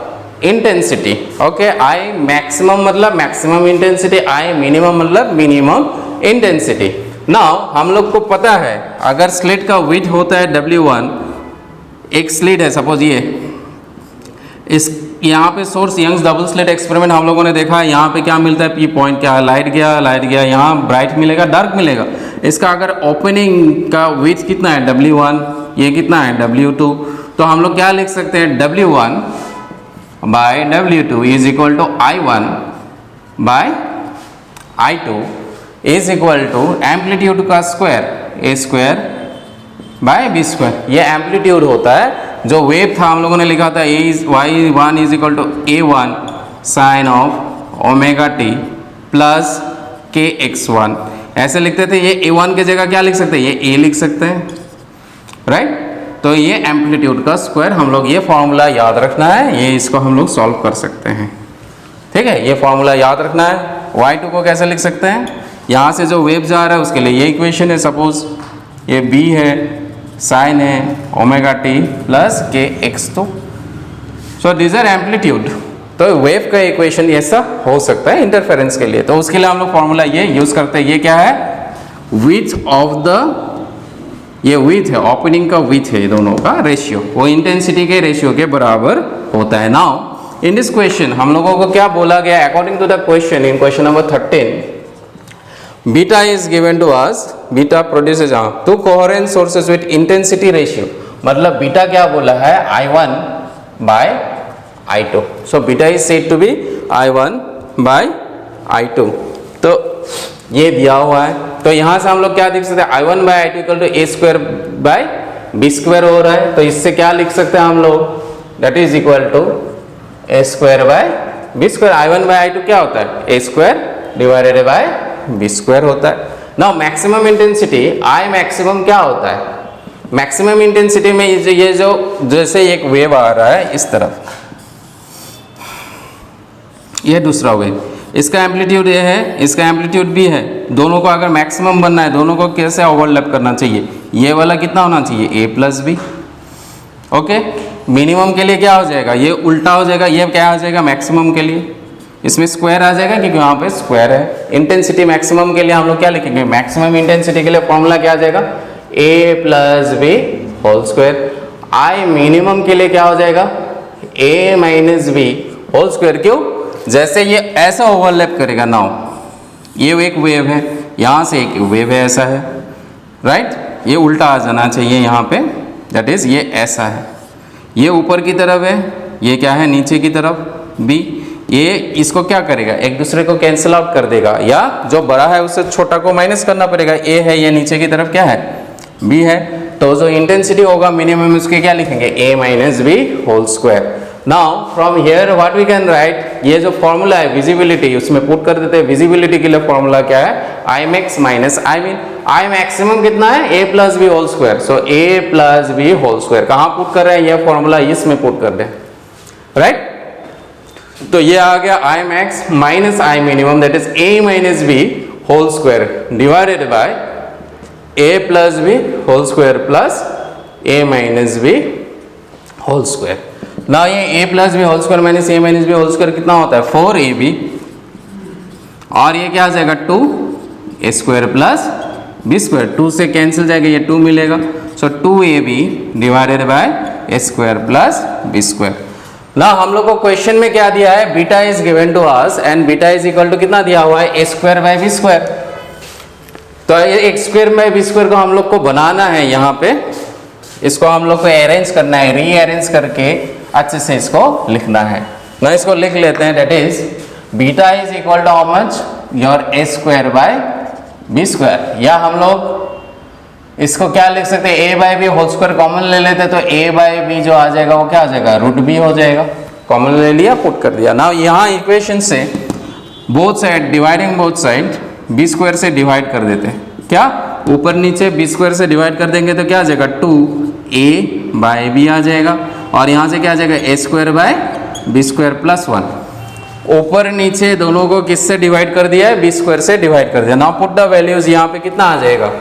intensity. Okay, I maximum मतलब मैक्सिमम इंटेंसिटी, आई मिनिमम मतलब minimum intensity. Now हम लोग को पता है, अगर स्लिट का विड्थ होता है W1, एक स्लिट है सपोज ये, इस यहाँ पे source Young's double slit experiment हम लोगों ने देखा है, यहाँ पे क्या मिलता है, पी पॉइंट क्या है, लाइट गया, यहाँ ब्राइट मिलेगा, डार्क मिलेगा। इसका अगर ओपनिंग का विड्थ कितना है W1, ये कितना है W2, तो हम लोग क्या लिख सकते हैं, W1 by W2 is equal to I1 by I2 is equal to amplitude का square, A square by B square. ये एम्पलीट्यूड होता है, जो वेव था हम लोगों ने लिखा था Y1 is equal to A1 sine of omega t plus KX1, ऐसे लिखते थे। ये A1 की जगह क्या लिख सकते हैं, ये A लिख सकते हैं, राइट। तो ये एम्पलीट्यूड का स्क्वायर, हम लोग ये फॉर्मूला याद रखना है, ये इसको हम लोग सॉल्व कर सकते हैं, ठीक है। ये फॉर्मूला याद रखना है। Y2 को कैसे लिख सकते हैं, यहाँ से जो वेव जा रहा है उसके लिए ये इक्वेशन है, सपोज ये B है, साइन है omega t plus KX2। So this are amplitude. तो वेव का इक्वेशन ऐसा हो सकता है इंटरफेरेंस के लिए। तो उसके लिए हम लोग फॉर्मूला ये यूज करते हैं, ये क्या है, विड्थ ऑफ द ये विथ है, ओपनिंग का विथ है, दोनों का रेशियो वो इंटेंसिटी के रेशियो के बराबर होता है। नाउ इन दिस क्वेश्चन हम लोगों को क्या बोला गया, according to the question in question number 13 beta is given to us, beta produces two coherent sources with intensity ratio, मतलब बीटा क्या बोला है I1 by I2, so beta is said to be I1 by I2। तो ये दिया हुआ है, तो यहाँ से हम लोग क्या लिख सकते हैं, I1 by I2 equal to a square by b square हो रहा है, तो इससे क्या लिख सकते हैं हम लोग, that is equal to a square by b square. I1 by I2 क्या होता है, a square divided by b square होता है। Now maximum intensity I maximum क्या होता है, मैक्सिमम इंटेंसिटी में ये जो जैसे एक वेव आ रहा है इस तरफ, ये दूसरा वेव, इसका एम्पलीट्यूड ये है, इसका एम्पलीट्यूड भी है, दोनों को अगर मैक्सिमम बनना है दोनों को कैसे ओवरलैप करना चाहिए, ये वाला कितना होना चाहिए a plus B, okay. Minimum के लिए क्या हो जाएगा, ये उल्टा हो जाएगा, ये क्या हो जाएगा मैक्सिमम के लिए, इसमें स्क्वायर आ जाएगा क्योंकि वहाँ पे स्क्वायर है। इंटेंसिटी मैक्सिमम के लिए हम लोग क्या लिखेंगे, मैक्सिमम इंटेंसिटी के लिए फॉर्मूला क्या आ जाएगा, a plus B whole square. I minimum के लिए क्या हो जाएगा, a minus B whole square. क्यों, जैसे ये ऐसा ओवरलैप करेगा, नाउ ये एक वेव है, यहाँ से एक वेव है, ऐसा है राइट, ये उल्टा आ जाना चाहिए यहाँ पे, दैट इज ये ऐसा है, ये ऊपर की तरफ है, ये क्या है नीचे की तरफ b, ये इसको क्या करेगा, एक दूसरे को कैंसिल आउट कर देगा, या जो बड़ा है उससे छोटा को माइनस करना पड़ेगा, a है, ये नीचे की तरफ क्या है b है, तो जो इंटेंसिटी होगा मिनिमम उसके क्या लिखेंगे, a minus B whole square. Now from here what we can write, ये जो फॉर्मूला है विजिबिलिटी उसमें पुट कर देते हैं, विजिबिलिटी के लिए फॉर्मूला क्या है, I max minus I min, I maximum कितना है, a plus B whole square, so a plus B whole square कहाँ पुट कर रहे हैं, ये फॉर्मूला इसमें पुट कर दें राइट। तो ये आ गया I max minus I minimum, that is a minus B whole square divided by a plus B whole square plus a minus B whole square. ना ये a plus B whole square minus a minus B whole square कितना होता है, 4ab, और ये क्या आ जाएगा 2a square plus b square, 2 से कैंसिल जाएगा, ये 2 मिलेगा, so 2ab divided by a square plus b square. ना हम लोग को क्वेश्चन में क्या दिया है, beta is given to us and beta is equal to कितना दिया हुआ है, a square by b square. तो ये एक स्क्वायर बाय b स्क्वायर को हम लोग को बनाना है, यहाँ पे इसको हम लोग को अरेंज करना है, रीअरेंज करके अच्छे से इसको लिखना है। ना इसको लिख लेते हैं, that is beta is equal to how much, your a square by b square, या हम लोग इसको क्या लिख सकते हैं, a by B whole square common ले लेते हैं, तो a बाय बी जो आ जाएगा वो क्या आ जाएगा, रूट b हो जाएगा, कॉमन ले लिया पुट कर दिया। ना यहाँ इक्वेशन से both side dividing both side b square से डिवाइड कर देते हैं, क्या ऊपर नीचे b स्क्वायर से डिवाइड कर देंगे तो क्या आ जाएगा, 2a बाय b आ जाएगा, और यहाँ से क्या आ जाएगा, a square by b square plus 1, ऊपर नीचे दोनों को किससे डिवाइड कर दिया है, b स्क्वायर से डिवाइड कर दिया। नाउ पुट द वैल्यूज, यहाँ पे कितना आ जाएगा,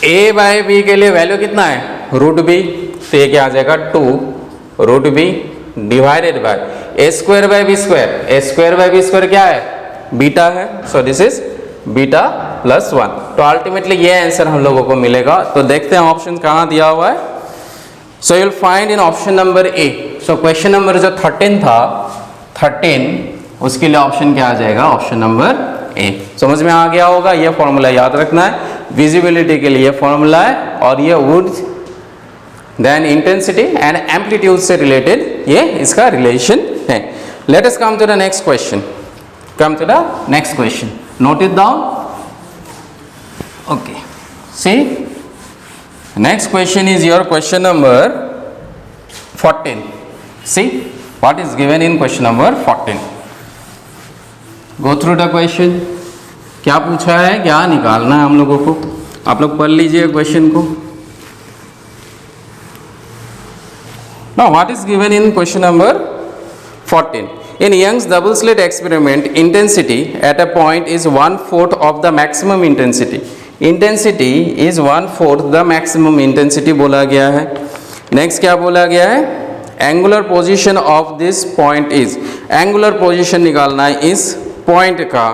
a बाय b के लिए वैल्यू कितना है, रूट b, तो ये क्या आ जाएगा 2 root b divided by a square by b square, a square by b square क्या है, बीटा है, so this is beta plus 1। तो अल्टीमेटली ये आंसर हम लोगों को मिलेगा। तो देखते हैं ऑप्शन कहाँ दिया हुआ है, so you'll find in option number A. So question number जो 13 था, 13 उसके लिए ऑप्शन क्या आ जाएगा, ऑप्शन नंबर ए। समझ में आ गया होगा, ये फॉर्मूला याद रखना है, विजिबिलिटी के लिए फॉर्मूला है, और ये would then intensity and amplitude से रिलेटेड ये इसका रिलेशन है। Let us come to the next question, come to the next question, note it down, okay, see next question is your question number 14, see what is given in question number 14, go through the question, क्या पूछा है, क्या निकालना है हम लोगों को, आप लोग पढ़ लीजिए क्वेश्चन को। now what is given in question number 14, in Young's double slit experiment, intensity at a point is 1/4 of the maximum intensity. Intensity is 1/4 the maximum intensity बोला गया है। Next क्या बोला गया है, angular position of this point is, angular position निकालना है इस point का,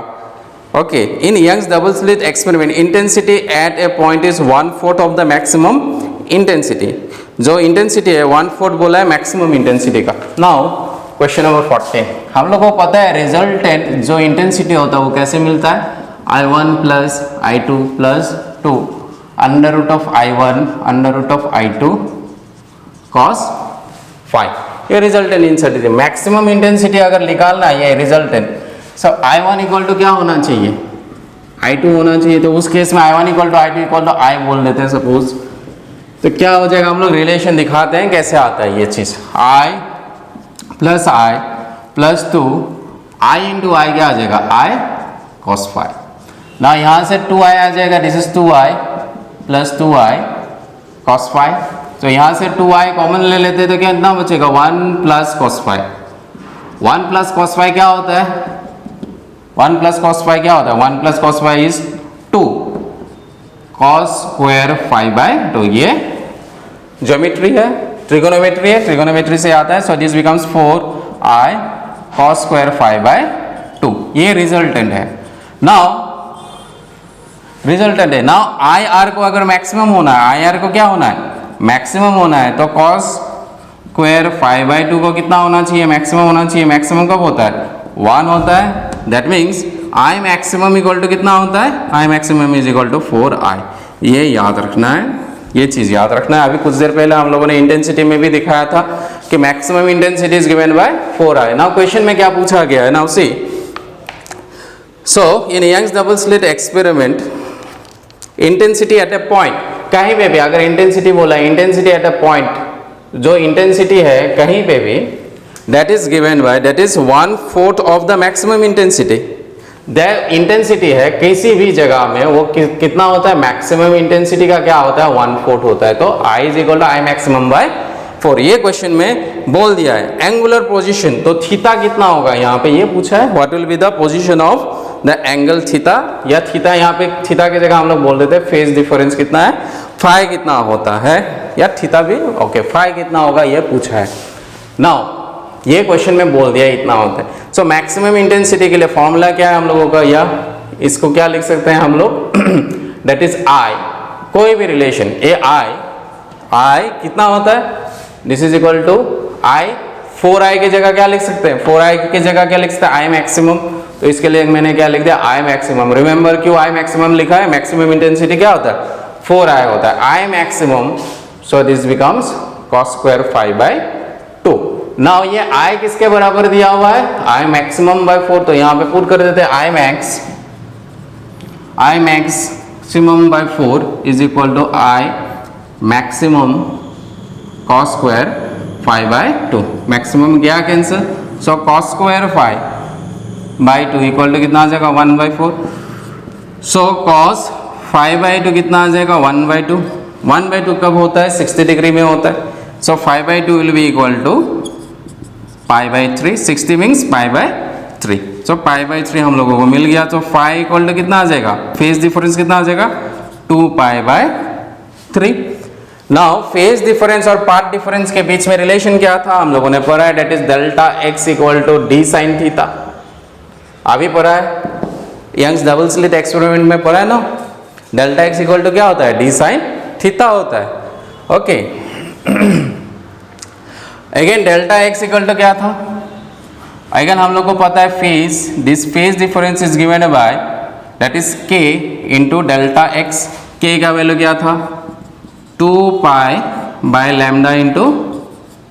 Okay, in Young's double slit experiment, intensity at a point is 1/4 of the maximum intensity. जो इंटेंसिटी है 1/4 बोला है मैक्सिमम इंटेंसिटी का. Now question number 14. हम लोग को पता है रिजल्टेंट जो इंटेंसिटी होता है वो कैसे मिलता है, I1 plus I2 plus 2 under root of I1 under root of I2 cos 5. ये रिजल्टेंट इंटेंसिटी. मैक्सिमम इंटेंसिटी अगर निकालना है ये रिजल्टेंट, सब I1 इक्वल टू क्या होना चाहिए, I2 होना चाहिए. तो उस केस में I1 equal to I2 equal to I बोल देते हैं सपोज. तो क्या हो जाएगा, हम लोग रिलेशन दिखाते हैं कैसे आता है ये चीज़. I plus I plus 2 I into I क्या आ जाएगा, I cos 5. ना यहाँ से 2I आ जाएगा, this is 2I plus 2I cos 5. तो यहाँ से 2I कॉमन ले लेते तो क्या कितना बचेगा, 1 प्लस cos 5. 1 प्लस cos 5 क्या होता है, 1 प्लस cos 5 क्या होता है, 1 plus cos 5 is 2 cos square 5/2. ये ज्योमेट्री है, ट्रिगोनोमेट्री है, ट्रिगोनोमेट्री से आता है. So this becomes 4I cos square 5/2. ये रिजल्टेंट है. नाउ रिजल्टेंट है. नाउ आई आर को अगर मैक्सिमम होना है, आई आर को क्या होना है, मैक्सिमम होना है, तो cos स्क्वायर 5/2 को कितना होना चाहिए, मैक्सिमम होना चाहिए. मैक्सिमम कब होता है, 1 होता है. That means I maximum equal to कितना होता है, I maximum is equal to 4I. ये याद रखना है, ये चीज़ याद रखना है. अभी कुछ देर पहले हम लोगों ने इंटेंसिटी में भी दिखाया था कि maximum intensity is given by 4I. Now question में क्या पूछा गया है, now see. So in Young's double slit experiment, intensity at a point, कहीं पे भी अगर इंटेंसिटी बोला, इंटेंसिटी एट ए पॉइंट, जो इंटेंसिटी है कहीं पे भी, that is given by, that is 1/4 of the maximum intensity. That intensity है किसी भी जगह में वो कितना होता है, मैक्सिमम इंटेंसिटी का क्या होता है, 1/4 होता है. तो I is equal to I maximum by 4. ये क्वेश्चन में बोल दिया है. एंगुलर पोजीशन, तो थीटा कितना होगा यहाँ पे ये पूछा है, what will be the position of the angle theta, या थीटा यहाँ पे थीटा की जगह हम लोग बोल देते हैं फेज डिफरेंस कितना है, फाई कितना होता है, या थीटा भी ओके, फाई कितना होगा ये पूछा है. नाउ ये क्वेश्चन में बोल दिया इतना होता है. सो मैक्सिमम इंटेंसिटी के लिए फॉर्मूला क्या है हम लोगों का, या इसको क्या लिख सकते हैं हम लोग, दैट इज I, कोई भी रिलेशन ए I कितना होता है, this is equal to I. 4I की जगह क्या लिख सकते हैं, 4I की जगह क्या लिख सकते हैं, I मैक्सिमम. तो इसके लिए मैंने क्या लिख दिया, I मैक्सिमम. रिमेंबर क्यों I मैक्सिमम लिखा है, मैक्सिमम इंटेंसिटी क्या होता है, 4I होता है. I maximum, so this becomes cos square 5/2. Now ये I किसके बराबर दिया हुआ है, I मैक्सिमम बाय 4. तो यहाँ पे पुट कर देते हैं I maximum by 4 is equal to I maximum cos square 5/2. Maximum गया cancel, so cos square 5/2 equal to कितना आ जाएगा, 1/4. सो cos 5/2 कितना आ जाएगा, 1/2. 1/2 कब होता है, 60 डिग्री में होता है. So 5/2 will be equal to π/3. 60 means π/3. So π/3 हम लोगों को मिल गया. तो फाई इक्वल टू कितना आ जाएगा, फेज डिफरेंस कितना आ जाएगा, 2π/3. नाउ फेज डिफरेंस और पाथ डिफरेंस के बीच में रिलेशन क्या था हम लोगों ने पढ़ा है, that is delta x equal to d sin theta. अभी पढ़ा है, यंग्स डबल स्लिट एक्सपेरिमेंट में पढ़ा है ना, डेल्टा x इक्वल टू क्या होता है, d sin थीटा होता है. Okay again delta x equal to क्या था, अगेन हम लोग को पता है phase, this phase difference is given by that is k into delta x. k का वैल्यू क्या था, 2π/λ into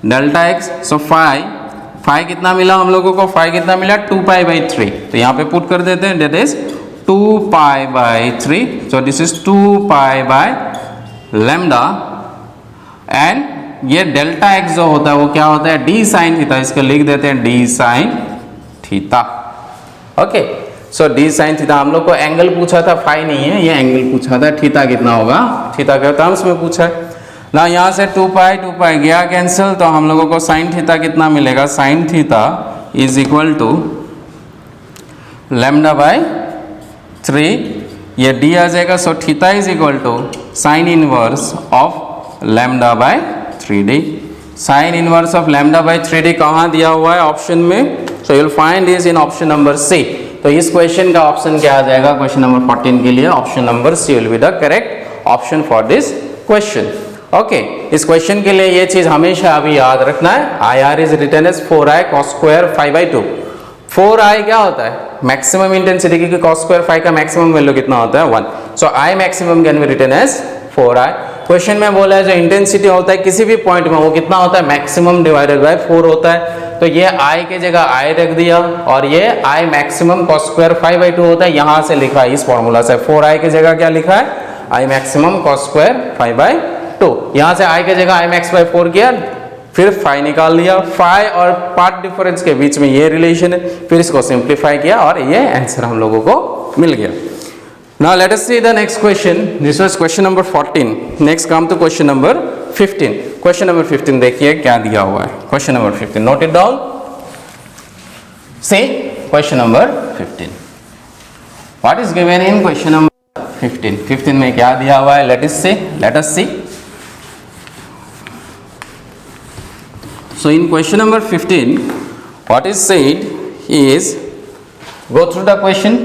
delta x. So phi कितना मिला हम लोगों को, फाई कितना मिला, 2π/3. तो यहाँ पे पुट कर देते हैं, that is 2π/3. So this is 2π/λ and ये डेल्टा x जो होता है वो क्या होता है, d sin थीटा. इसको लिख देते हैं d sin theta. Okay so d sin theta. हम लोग को एंगल पूछा था, फाई नहीं है, ये एंगल पूछा था. थीटा कितना होगा, थीटा के टर्म्स में पूछा है ना. यहाँ से 2π गया कैंसिल, तो हम लोगों को sin थीटा कितना मिलेगा, sin theta is equal to λ/3. ये d आ जाएगा. So theta is equal to sine inverse of λ/3d. Sine inverse of λ/3d कहाँ दिया हुआ है, ऑप्शन में. So you will find this in option number C. तो इस क्वेश्चन का ऑप्शन क्या आ जाएगा क्वेश्चन नंबर 14 के लिए? Option number C will be the correct option for this question. Okay, इस क्वेश्चन के लिए ये चीज हमेशा अभी याद रखना है, I R is written as 4i cos square 5/2। 4i क्या होता है? मैक्सिमम इंटेंसिटी, क्योंकि cos स्क्वायर 5 का मैक्सिमम वैल्यू कितना होता है? 1। So i maximum can be written as 4i। Question में बोला है जो इंटेंसिटी होता है किसी भी पॉइंट में वो कितना होता है? मैक्सिमम डिवाइडेड बाय 4 होता है। तो ये i के जगह i रख दिया और ये i मैक्सिमम cos स्क्वायर 5/2 होता है, यहां से लिखा है इस फॉर्मूला से। 4i की जगह क्या लिखा है? i maximum cos square 5/2। यहां से i की जगह i मैक्स बाय 4 किया, फिर फाई निकाल लिया। फाई और पार्ट डिफरेंस के बीच में ये रिलेशन है, फिर इसको सिंप्लीफाई किया और ये आंसर हम लोगों को मिल गया। Now let us see the next question. This was question number 14। Next come to question number 15। Question number 15 देखिए क्या दिया हुआ है। Question number 15, note it down. See question number 15, what is given in question number 15? 15 में क्या दिया हुआ है? Let us see. So in question number 15, what is said is, go through the question.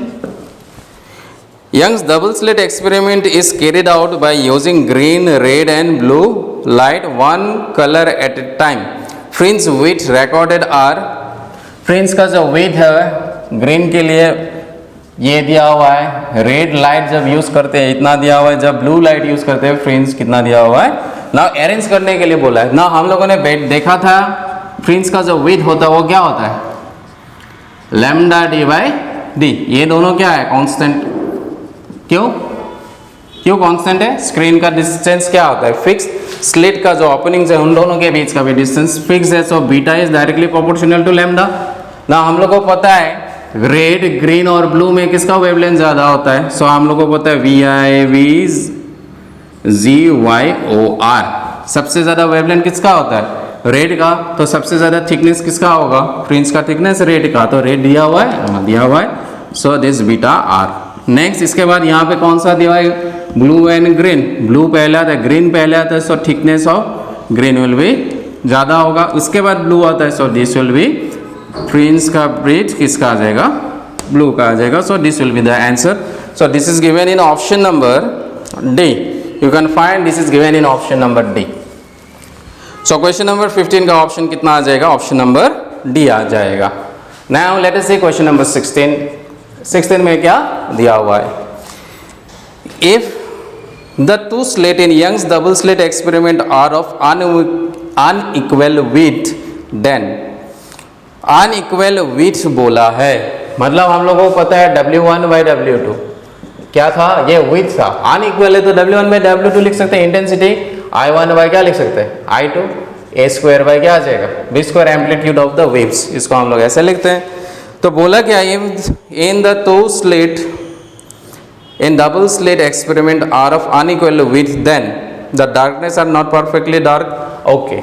Young's double slit experiment is carried out by using green, red and blue light, one color at a time. Fringe width recorded are, fringe का जो width है green के लिए ये दिया हुआ है, red light जब यूज करते हैं इतना दिया हुआ है, जब ब्लू लाइट यूज करते हैं फ्रिंज कितना दिया हुआ है। ना अरेंज करने के लिए बोला है ना, हम लोगों ने देखा था फ्रिंज का जो विड्थ होता है वो क्या होता है? Lambda D by D. ये दोनों क्या है? कांस्टेंट। क्यों कांस्टेंट है? स्क्रीन का डिस्टेंस क्या होता है? फिक्स। स्लिट का जो ओपनिंग्स है उन दोनों के बीच का भी डिस्टेंस फिक्स है। So beta is directly proportional to lambda. No हम लोग को पता है रेड, ग्रीन और ब्लू में किसका वेवलेंथ ज्यादा होता है? सो हम लोग को पता है VIV/GYOR। सबसे ज्यादा वेवलेंथ किसका होता है? रेड का। तो सबसे ज्यादा थिकनेस किसका होगा? फ्रिंज का थिकनेस रेड का। तो रेड दिया हुआ है, so this beta R. Next इसके बाद यहाँ पे कौन सा दिया है? Blue and green. ब्लू पहले आता है, ग्रीन पहले आता है, so thickness of green will be ज्यादा होगा। उसके बाद ब्लू आता है, so this will be fringe का ब्रिथ किसका आ जाएगा? ब्लू का आ जाएगा। So this will be the answer. So this is given in option number D. You can find this is given in option number D. So question number 15 का option कितना आ जाएगा? ऑप्शन नंबर डी आ जाएगा। Now let us see question number 16। 16 में क्या दिया हुआ है? If the two slit in Young's double slit experiment are of unequal width, then unequal width बोला है, मतलब हम लोगों को पता है W1/W2 क्या था? ये विड्थ था। अनइक्वल है तो W1/W2 लिख सकते हैं। इंटेंसिटी I1 बाय क्या लिख सकते हैं? I2। A² बाय क्या आ जाएगा? V² amplitude of the waves. इसको हम लोग ऐसे लिखते हैं। तो बोला क्या? In the two slit in double slit experiment are of unequal width, then the darkness are not perfectly dark. Okay,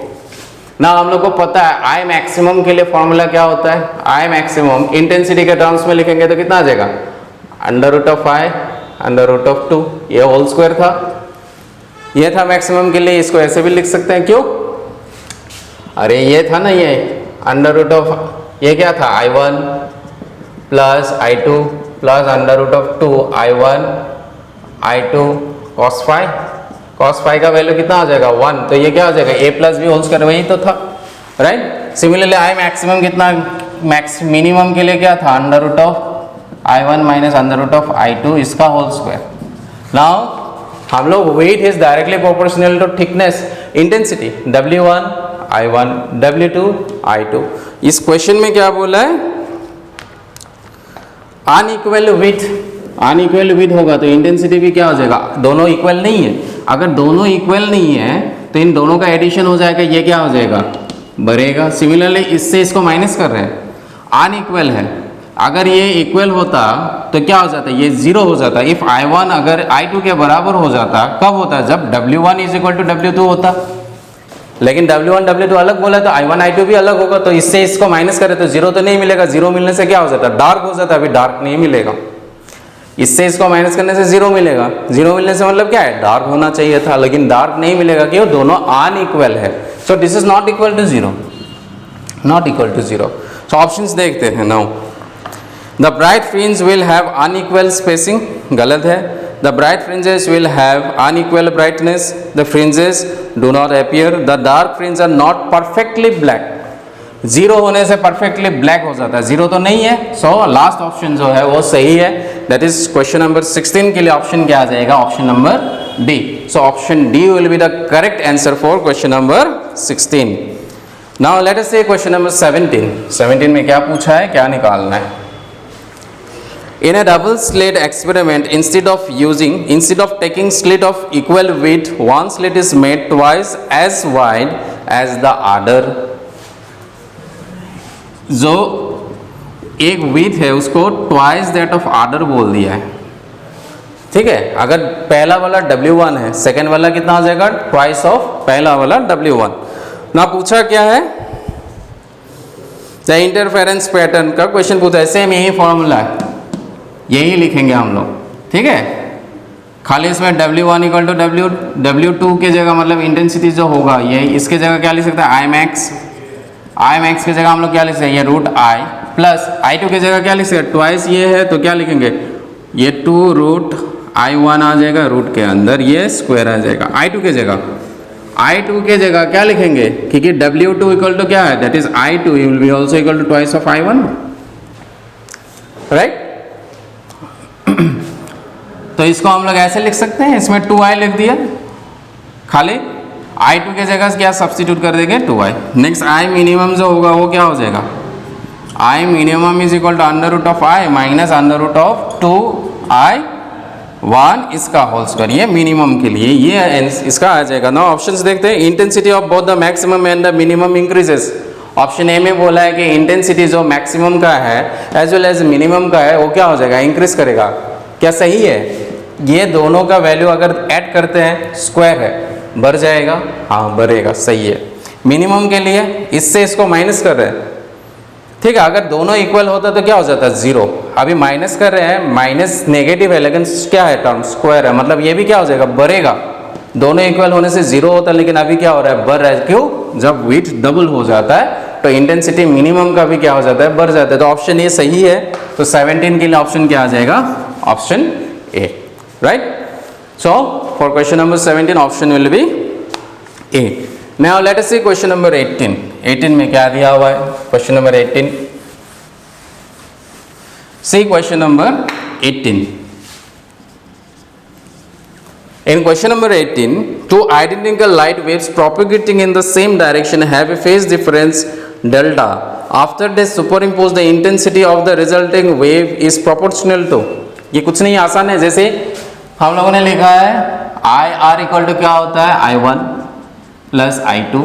no हम लोग को पता है I मैक्सिमम के लिए फॉर्मूला क्या होता है? I मैक्सिमम इंटेंसिटी के टर्म्स में लिखेंगे तो कितना आ जाएगा? √(I)√2। ये होल स्क्वायर था, ये था मैक्सिमम के लिए। इसको ऐसे भी लिख सकते हैं। क्यों? अरे ये था ना, ये ये क्या था? I1 plus I2 plus √2I1 I2 cos phi का वैल्यू कितना आ जाएगा? 1। तो ये क्या हो जाएगा? A+B होल स्क्वायर, वही तो था, राइट। सिमिलरली I मैक्सिमम कितना? मिनिमम के लिए क्या था? √I1 माइनस √I2 इसका होल स्क्वायर। नाउ हम लोग width is directly proportional to thickness, intensity W1 I1 W2 I2। इस क्वेश्चन में क्या बोला है? अनइक्वल विड्थ होगा तो इंटेंसिटी भी क्या हो जाएगा? दोनों इक्वल नहीं है। अगर दोनों इक्वल नहीं है तो इन दोनों का एडिशन हो जाएगा, ये क्या हो जाएगा? बढ़ेगा। सिमिलरली इससे इसको माइनस कर रहे हैं, अनइक्वल है। अगर ये इक्वल होता तो क्या हो जाता? ये 0 हो जाता। इफ I1 अगर I2 के बराबर हो जाता, कब होता? जब W1 = W2 होता। लेकिन W1 W2 अलग बोला तो I1 I2 भी अलग होगा। तो इससे इसको माइनस करें तो 0 तो नहीं मिलेगा। 0 मिलने से क्या हो जाता? डार्क हो जाता। अभी डार्क नहीं मिलेगा। इससे इसको माइनस करने से 0 मिलेगा। 0 मिलने से मतलब क्या है? डार्क होना चाहिए था, लेकिन डार्क नहीं मिलेगा। क्यों? दोनों अनइक्वल है। So this is not equal to 0, not equal to 0। So options देखते हैं। Now the bright fringe will have unequal spacing, गलत है। The bright fringes will have unequal brightness, the fringes do not appear, the dark fringe are not perfectly black. Zero होने से perfectly black हो जाता है, zero तो नहीं है, सो लास्ट ऑप्शन जो है वो सही है। दैट इज क्वेश्चन नंबर 16 के लिए ऑप्शन क्या आ जाएगा, option number D. So option D will be the correct answer for question number 16। Now let us see question number 17। 17 में क्या पूछा है, क्या निकालना है। In a double slit experiment, instead of taking slit of equal width, one slit is made twice as wide as the other. जो एक width है उसको twice that of other बोल दिया है, ठीक है। अगर पहला वाला W1 है, सेकेंड वाला कितना हो जाएगा, twice of पहला वाला W1। ना पूछा क्या है, इंटरफेरेंस पैटर्न का क्वेश्चन पूछा है, सेम यही फॉर्मूला है, यही लिखेंगे हम लोग, ठीक है। खाली इसमें W1 इक्वल टू W2 के जगह मतलब इंटेंसिटी जो होगा ये इसके जगह क्या लिख सकते हैं, आई मैक्स की जगह हम लोग क्या लिख सकते हैं, ये रूट आई प्लस I2 की जगह क्या लिख सकते हैं, ट्वाइस ये है तो क्या लिखेंगे, ये 2 रूट I1 आ जाएगा, रूट के अंदर ये स्क्वायर आ जाएगा। I2 के जगह क्या लिखेंगे, क्योंकि W2 इक्वल टू क्या है, that is I2 will be also equal to twice of I1, right. तो इसको हम लोग ऐसे लिख सकते हैं, इसमें 2i लिख दिया, खाली I2 के जगह क्या सब्स्टिट्यूट कर देंगे 2i। नेक्स्ट I मिनिमम जो होगा वो क्या हो जाएगा, I minimum is equal to under root of I minus under root of 2i1 इसका होल स्क्वायर, ये मिनिमम के लिए ये इसका आ जाएगा। ना ऑप्शंस देखते हैं, intensity of both the maximum and the minimum increases. Option A में बोला है कि इंटेंसिटी जो मैक्सिमम का है एज वेल एज मिनिमम का है वो क्या हो जाएगा, इंक्रीज करेगा। क्या सही है, ये दोनों का वैल्यू अगर ऐड करते हैं स्क्वायर है, बढ़ जाएगा, हाँ बढ़ेगा, सही है। मिनिमम के लिए इससे इसको माइनस कर रहे हैं, ठीक है। अगर दोनों इक्वल होता तो क्या हो जाता है, जीरो। अभी माइनस कर रहे हैं, माइनस नेगेटिव है लेकिन क्या है, टर्म स्क्वायर है, मतलब ये भी क्या हो जाएगा, बढ़ेगा। दोनों इक्वल होने से जीरो होता है लेकिन अभी क्या हो रहा है, बढ़ रहा है। क्यों, जब वेट डबल हो जाता है तो इंटेंसिटी मिनिमम का भी क्या हो जाता है, बढ़ जाता है। तो ऑप्शन ए सही है। तो 17 के लिए ऑप्शन क्या आ जाएगा, option A, right. So for question number 17 option will be A. Now let us see question number 18। 18 में क्या दिया हुआ है, question number 18, see question number 18। In question number 18, two identical light waves propagating in the same direction have a phase difference delta. After they superimpose, the intensity of the resulting wave is proportional to। ये कुछ नहीं, आसान है। जैसे हम लोगों ने लिखा है आई आर इक्वल टू क्या होता है, I1 plus I2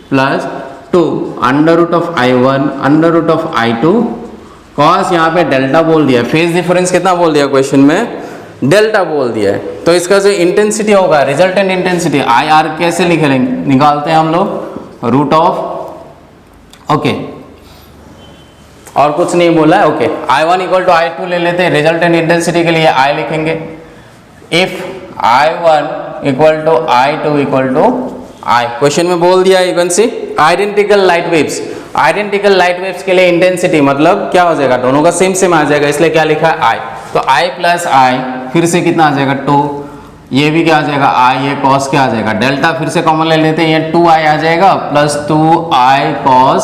plus 2 under root of I1 under root of I2 cos, यहाँ पे डेल्टा बोल दिया। फेज डिफरेंस कितना बोल दिया क्वेश्चन में, डेल्टा बोल दिया है। तो इसका जो इंटेंसिटी होगा, रिजल्टेंट इंटेंसिटी आई आर कैसे लिखेंगे, निकालते हैं हम लोग, रूट ऑफ, ओके, और कुछ नहीं बोला है, okay. I1 equal to I2 ले लेते हैं, रिजल्टेंट इंटेंसिटी के लिए I लिखेंगे। If I1 equal to I2 equal to I, question में बोल दिया है, see identical light waves. Identical light waves के लिए इंटेंसिटी मतलब क्या हो जाएगा, दोनों का सेम सेम आ जाएगा, इसलिए क्या लिखा है I। तो I प्लस I फिर से कितना आ जाएगा 2, ये भी क्या आ जाएगा I, ये कॉस क्या आ जाएगा, डेल्टा फिर से कॉमन ले लेते हैं, ये 2i आ जाएगा plus 2i cos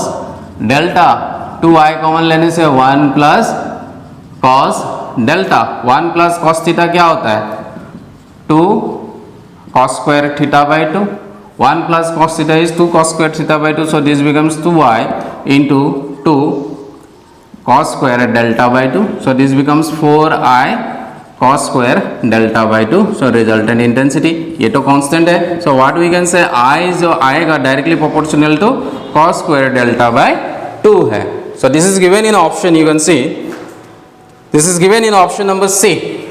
delta, 2i common लेने से 1 plus cos delta, 1 plus cos theta क्या होता है 2 cos square theta by 2, 1 plus cos theta is 2 cos square theta by 2, so this becomes 2i into 2 cos square delta by 2, so this becomes 4i cos square delta by 2, so resultant intensity ये तो constant है, so what we can say I जो आएगा directly proportional to cos square delta by 2 है, so this is given in option, you can see this is given in option number C.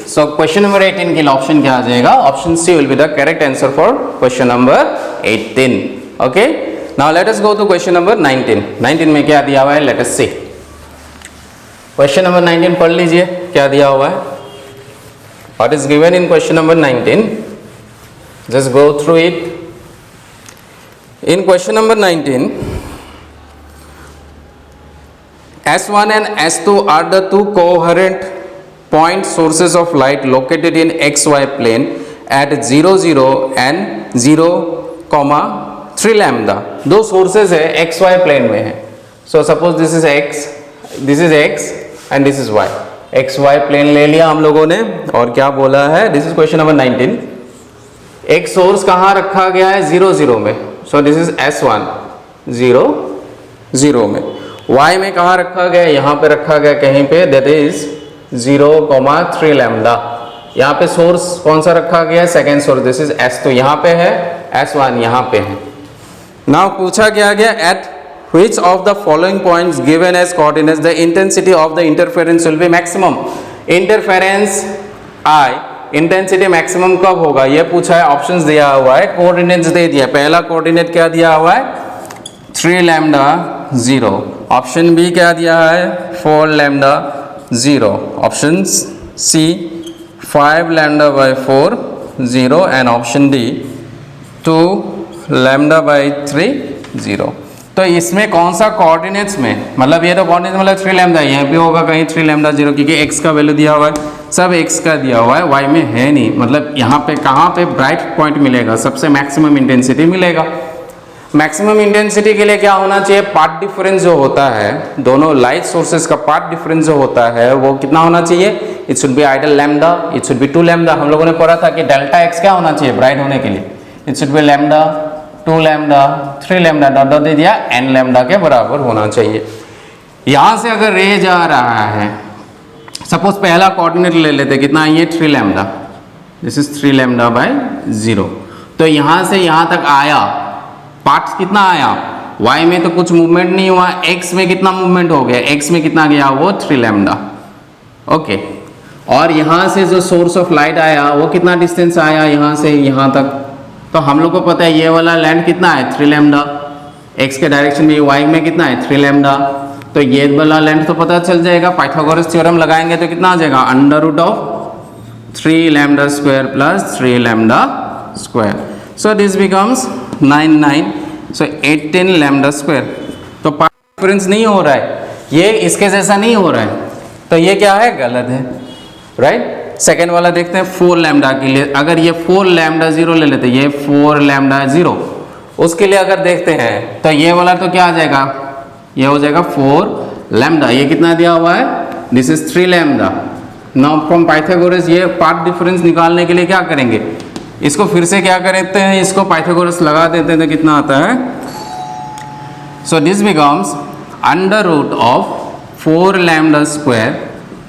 So question number 18 के लिए option क्या आ जाएगा, option C will be the correct answer for question number 18. Okay, now let us go to question number 19. 19 में क्या दिया हुआ है, let us see. Question number 19 पढ़ लीजिए क्या दिया हुआ है. What is given in question number 19, just go through it. In question number 19, S1 and S2 are the two coherent point sources of light located in XY plane at 0 0 and 0, 3 lambda. दो sources है XY plane में है. So suppose this is X and this is Y. XY plane ले लिया हम लोगों ने और क्या बोला है, दिस इज क्वेश्चन नंबर 19. एक सोर्स कहाँ रखा गया है 0 0 में. सो दिस इज S1 0 0 में. Y में कहाँ रखा गया, यहाँ पे रखा गया कहीं पे, दैट इज 0, 3 लैम्डा. यहाँ पे सोर्स कौन सा रखा गया है, second source, this is S2 यहाँ पे है, S1 यहाँ पे है. नाउ पूछा गया eight which of the following points given as coordinates the intensity of the interference will be maximum. Interference I intensity maximum कब होगा ये पूछा है. ऑप्शंस दिया हुआ है, कोऑर्डिनेट्स दे दिया. पहला कोऑर्डिनेट क्या दिया हुआ है 3 लैम्डा 0. ऑप्शन बी क्या दिया है 4 lambda 0. Option C 5 lambda by 4 0 and option D 2 lambda by 3 0. तो इसमें कौन सा कोऑर्डिनेट्स में, मतलब ये तो कोऑर्डिनेट्स मतलब 3 लैम्डा, यहाँ पे होगा कहीं 3 लैम्डा 0 क्योंकि x का वैल्यू दिया हुआ है, सब x का दिया हुआ है, y में है नहीं. मतलब यहाँ पे कहाँ पे ब्राइट पॉइंट मिलेगा, सबसे मैक्सिमम इंटेंसिटी मिलेगा. मैक्सिमम इंटेंसिटी के लिए क्या होना चाहिए, पाथ डिफरेंस जो होता है, दोनों लाइट सोर्सेज का पाथ डिफरेंस जो होता है वो कितना होना चाहिए, it should be idle lambda, it should be 2 lambda. हम लोगों ने पढ़ा था कि डेल्टा x क्या होना चाहिए ब्राइट होने के लिए, it should be lambda 2 lambda 3 lambda dot dot दे दिया, n लैम्डा के बराबर होना चाहिए. यहाँ से अगर रे जा रहा है, सपोज पहला कोऑर्डिनेट ले लेते, कितना ये 3 lambda, this is 3 lambda by 0. तो यहाँ से यहाँ तक आया, पार्ट कितना आया, y में तो कुछ मूवमेंट नहीं हुआ, x में कितना मूवमेंट हो गया, x में कितना गया वो 3 लैम्डा. ओके, और यहाँ से जो सोर्स ऑफ लाइट आया वो कितना डिस्टेंस आया यहाँ से यहाँ तक. तो हम लोग को पता है ये वाला लेंथ कितना है 3 लैम्डा, x के डायरेक्शन में y में कितना है 3 लैम्डा. तो ये वाला लेंथ तो पता चल जाएगा, पाइथागोरस थ्योरम लगाएंगे तो कितना आ जाएगा, under root of 3 lambda square plus 3 lambda square. So this becomes 9 so 18 lambda square. तो पाथ डिफरेंस नहीं हो रहा है, ये इसके जैसा नहीं हो रहा है, तो ये क्या है, गलत है, राइट. सेकेंड वाला देखते हैं 4 लैम्डा के लिए. अगर ये 4 लैम्डा 0 ले लेते, ये 4 लैम्डा 0, उसके लिए अगर देखते हैं तो ये वाला तो क्या आ जाएगा, ये हो जाएगा 4 लैम्डा. ये कितना दिया हुआ है, this is 3 lambda. Now from Pythagoras ये पाथ डिफरेंस निकालने के लिए क्या करेंगे, इसको फिर से क्या करते हैं, इसको पाइथागोरस लगा देते हैं तो कितना आता है. So this becomes under root of 4 lambda square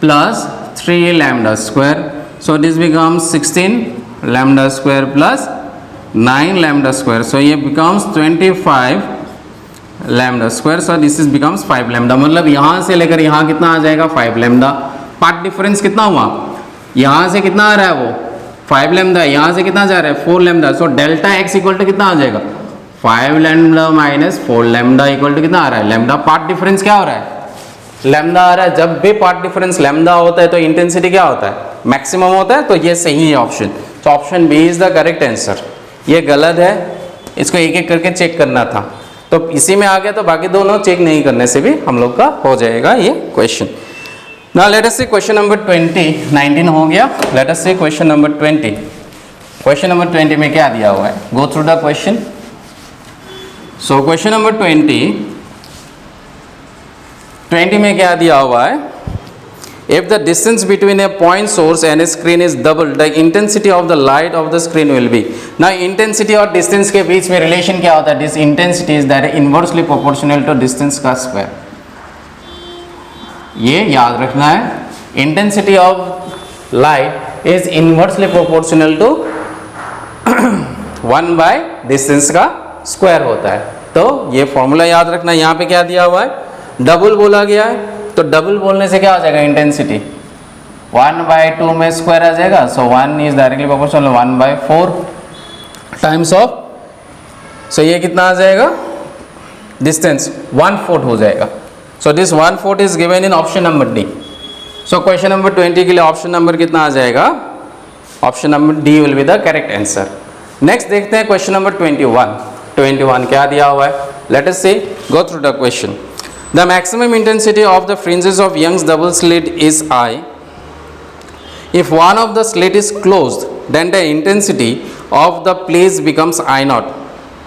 plus 3 lambda square. So this becomes 16 lambda square plus 9 lambda square. So ये becomes 25 lambda square. So this is becomes 5 lambda. मतलब यहाँ से लेकर यहाँ कितना आ जाएगा 5 lambda. पाथ डिफरेंस कितना हुआ, यहाँ से कितना आ रहा है वो 5 lambda, यहाँ से कितना जा रहा है 4 lambda. So delta x equal to कितना आ जाएगा 5 lambda minus 4 lambda equal to कितना आ रहा है लैम्डा. पाथ डिफरेंस क्या हो रहा है, लैम्डा आ रहा है. जब भी पार्ट डिफरेंस लैम्डा होता है तो इंटेंसिटी क्या होता है, मैक्सिमम होता है. तो ये सही है ऑप्शन. तो option B is the correct answer. ये गलत है, इसको एक एक करके चेक करना था. तो इसी में आ गया तो बाकी दोनों चेक नहीं करने से भी हम लोग का हो जाएगा ये question. Now let us see question number 20. 19 हो गया. Let us see question number 20. Question number 20 में क्या दिया हुआ है, गो through the question. So question number 20 में क्या दिया हुआ है, if the distance between A point source and A screen is double the intensity of the light of the screen will be. ना इंटेंसिटी और डिस्टेंस के बीच में रिलेशन क्या होता है, this intensity is that inversely proportional to distance का square. ये याद रखना है, intensity of light is inversely proportional to 1 by distance का स्क्वायर होता है. तो ये फॉर्मूला याद रखना. यहाँ पे क्या दिया हुआ है, डबल बोला गया है, तो डबल बोलने से क्या हो जाएगा, इंटेंसिटी 1/2 में स्क्वायर आ जाएगा. So 1 is directly proportional 1/4 times of, so ये कितना आ जाएगा, डिस्टेंस 1/4 हो जाएगा. So this 1/4 is given in option number D. So question number 20 के लिए ऑप्शन नंबर कितना आ जाएगा, option number D will be the correct answer. Next देखते हैं क्वेश्चन नंबर 21. 21 क्या दिया हुआ है, let us see, go through the question. The maximum intensity of the fringes of Young's double slit is I. If one of the slit is closed, then the intensity of the place becomes I naught.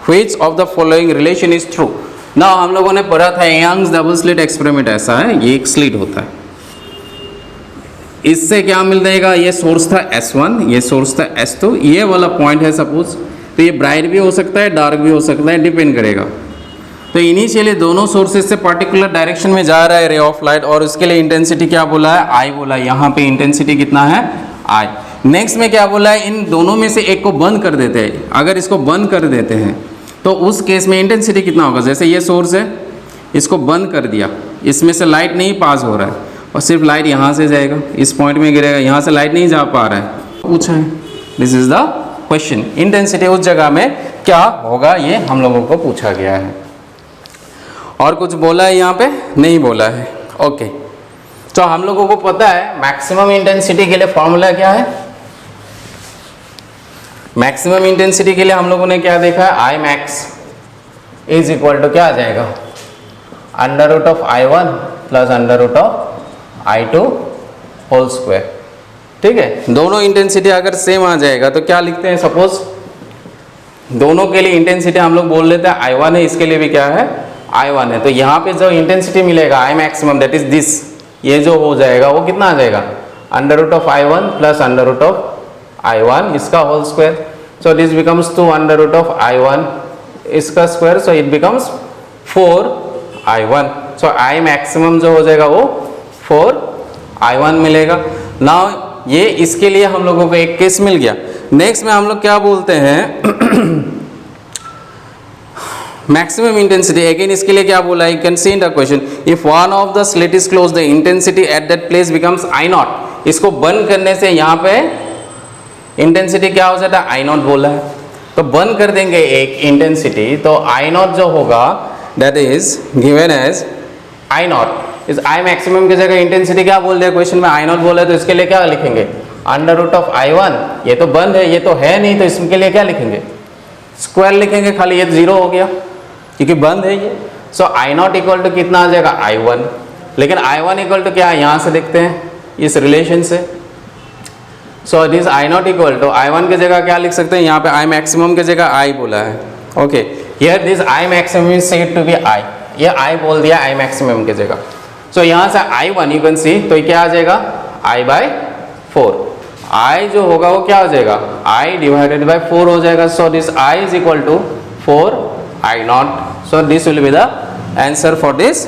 Which of the following relation is true? Now हम लोगों ने पढ़ा था Young's double slit experiment ऐसा है, ये एक slit होता है, इससे क्या मिल जाएगा, ये सोर्स था S1, ये सोर्स था S2, ये वाला पॉइंट है सपोज, तो ये ब्राइट भी हो सकता है डार्क भी हो सकता है, डिपेंड करेगा. तो इनिशियली दोनों सोर्सेज से पर्टिकुलर डायरेक्शन में जा रहा है रे ऑफ लाइट, और उसके लिए इंटेंसिटी क्या बोला है, आई बोला है. यहाँ पे इंटेंसिटी कितना है, आई. नेक्स्ट में क्या बोला है, इन दोनों में से एक को बंद कर देते हैं. अगर इसको बंद कर देते हैं तो उस केस में इंटेंसिटी कितना होगा. जैसे ये सोर्स है, इसको बंद कर दिया, इसमें से लाइट नहीं पास हो रहा है और सिर्फ लाइट यहाँ से जाएगा, इस पॉइंट में गिरेगा, यहाँ से लाइट नहीं जा पा रहा है. पूछा है, this is the question. Intensity उस जगह में क्या होगा, ये हम लोगों को पूछा गया है. और कुछ बोला है यहाँ पे, नहीं बोला है. ओके, तो हम लोगों को पता है मैक्सिमम इंटेंसिटी के लिए फॉर्मूला क्या है. मैक्सिमम इंटेंसिटी के लिए हम लोगों ने क्या देखा है, I max is equal to क्या आ जाएगा, under root of I1 plus under root of I2 whole square. ठीक है, दोनों इंटेंसिटी अगर सेम आ जाएगा तो क्या लिखते हैं, सपोज दोनों के लिए इंटेंसिटी हम लोग बोल लेते हैं I1 है, इसके लिए भी क्या है, I1 है. तो यहाँ पे जो इंटेंसिटी मिलेगा I maximum that is this, ये जो हो जाएगा वो कितना आ जाएगा, under root of I1 plus under root of I1 इसका whole square. So this becomes 2 under root of I1 इसका square, so it becomes 4I1. So I maximum जो हो जाएगा वो 4I1 मिलेगा. नाउ ये इसके लिए हम लोगों को एक केस मिल गया. नेक्स्ट में हम लोग क्या बोलते हैं, मैक्सिमम इंटेंसिटी. अगेन इसके लिए क्या बोला है, you can C in the question, if one of the slit is close the intensity at that place becomes I not. इसको बंद करने से यहाँ पे इंटेंसिटी क्या हो जाता है, आई नॉट बोला है, तो बंद कर देंगे एक इंटेंसिटी, तो आई नॉट जो होगा that is given as I naught. इस आई मैक्सिमम की जगह इंटेंसिटी क्या बोल दिया क्वेश्चन में, आई नॉट बोला है, तो इसके लिए क्या लिखेंगे, अंडर रूट ऑफ I1. ये तो बंद है, ये तो है नहीं, तो इसके लिए क्या लिखेंगे, स्क्वायर लिखेंगे खाली, ये तो जीरो हो गया क्योंकि बंद है ये. सो आई नॉट इक्वल टू कितना आ जाएगा, I1. लेकिन I1 इक्वल टू क्या है, यहाँ से देखते हैं इस रिलेशन से. So this I naught equal to I1 की जगह क्या लिख सकते हैं, यहाँ पे आई मैक्सिमम की जगह आई बोला है. Okay, here this I maximum is said to be I, ये आई बोल दिया आई मैक्सिमम की जगह. सो यहाँ से I1 यू कैन सी, तो ये क्या आ जाएगा, I/4. I जो होगा वो क्या हो जाएगा, I डिवाइडेड बाय 4 हो जाएगा. So this I is equal to 4I0. So this will be the answer for this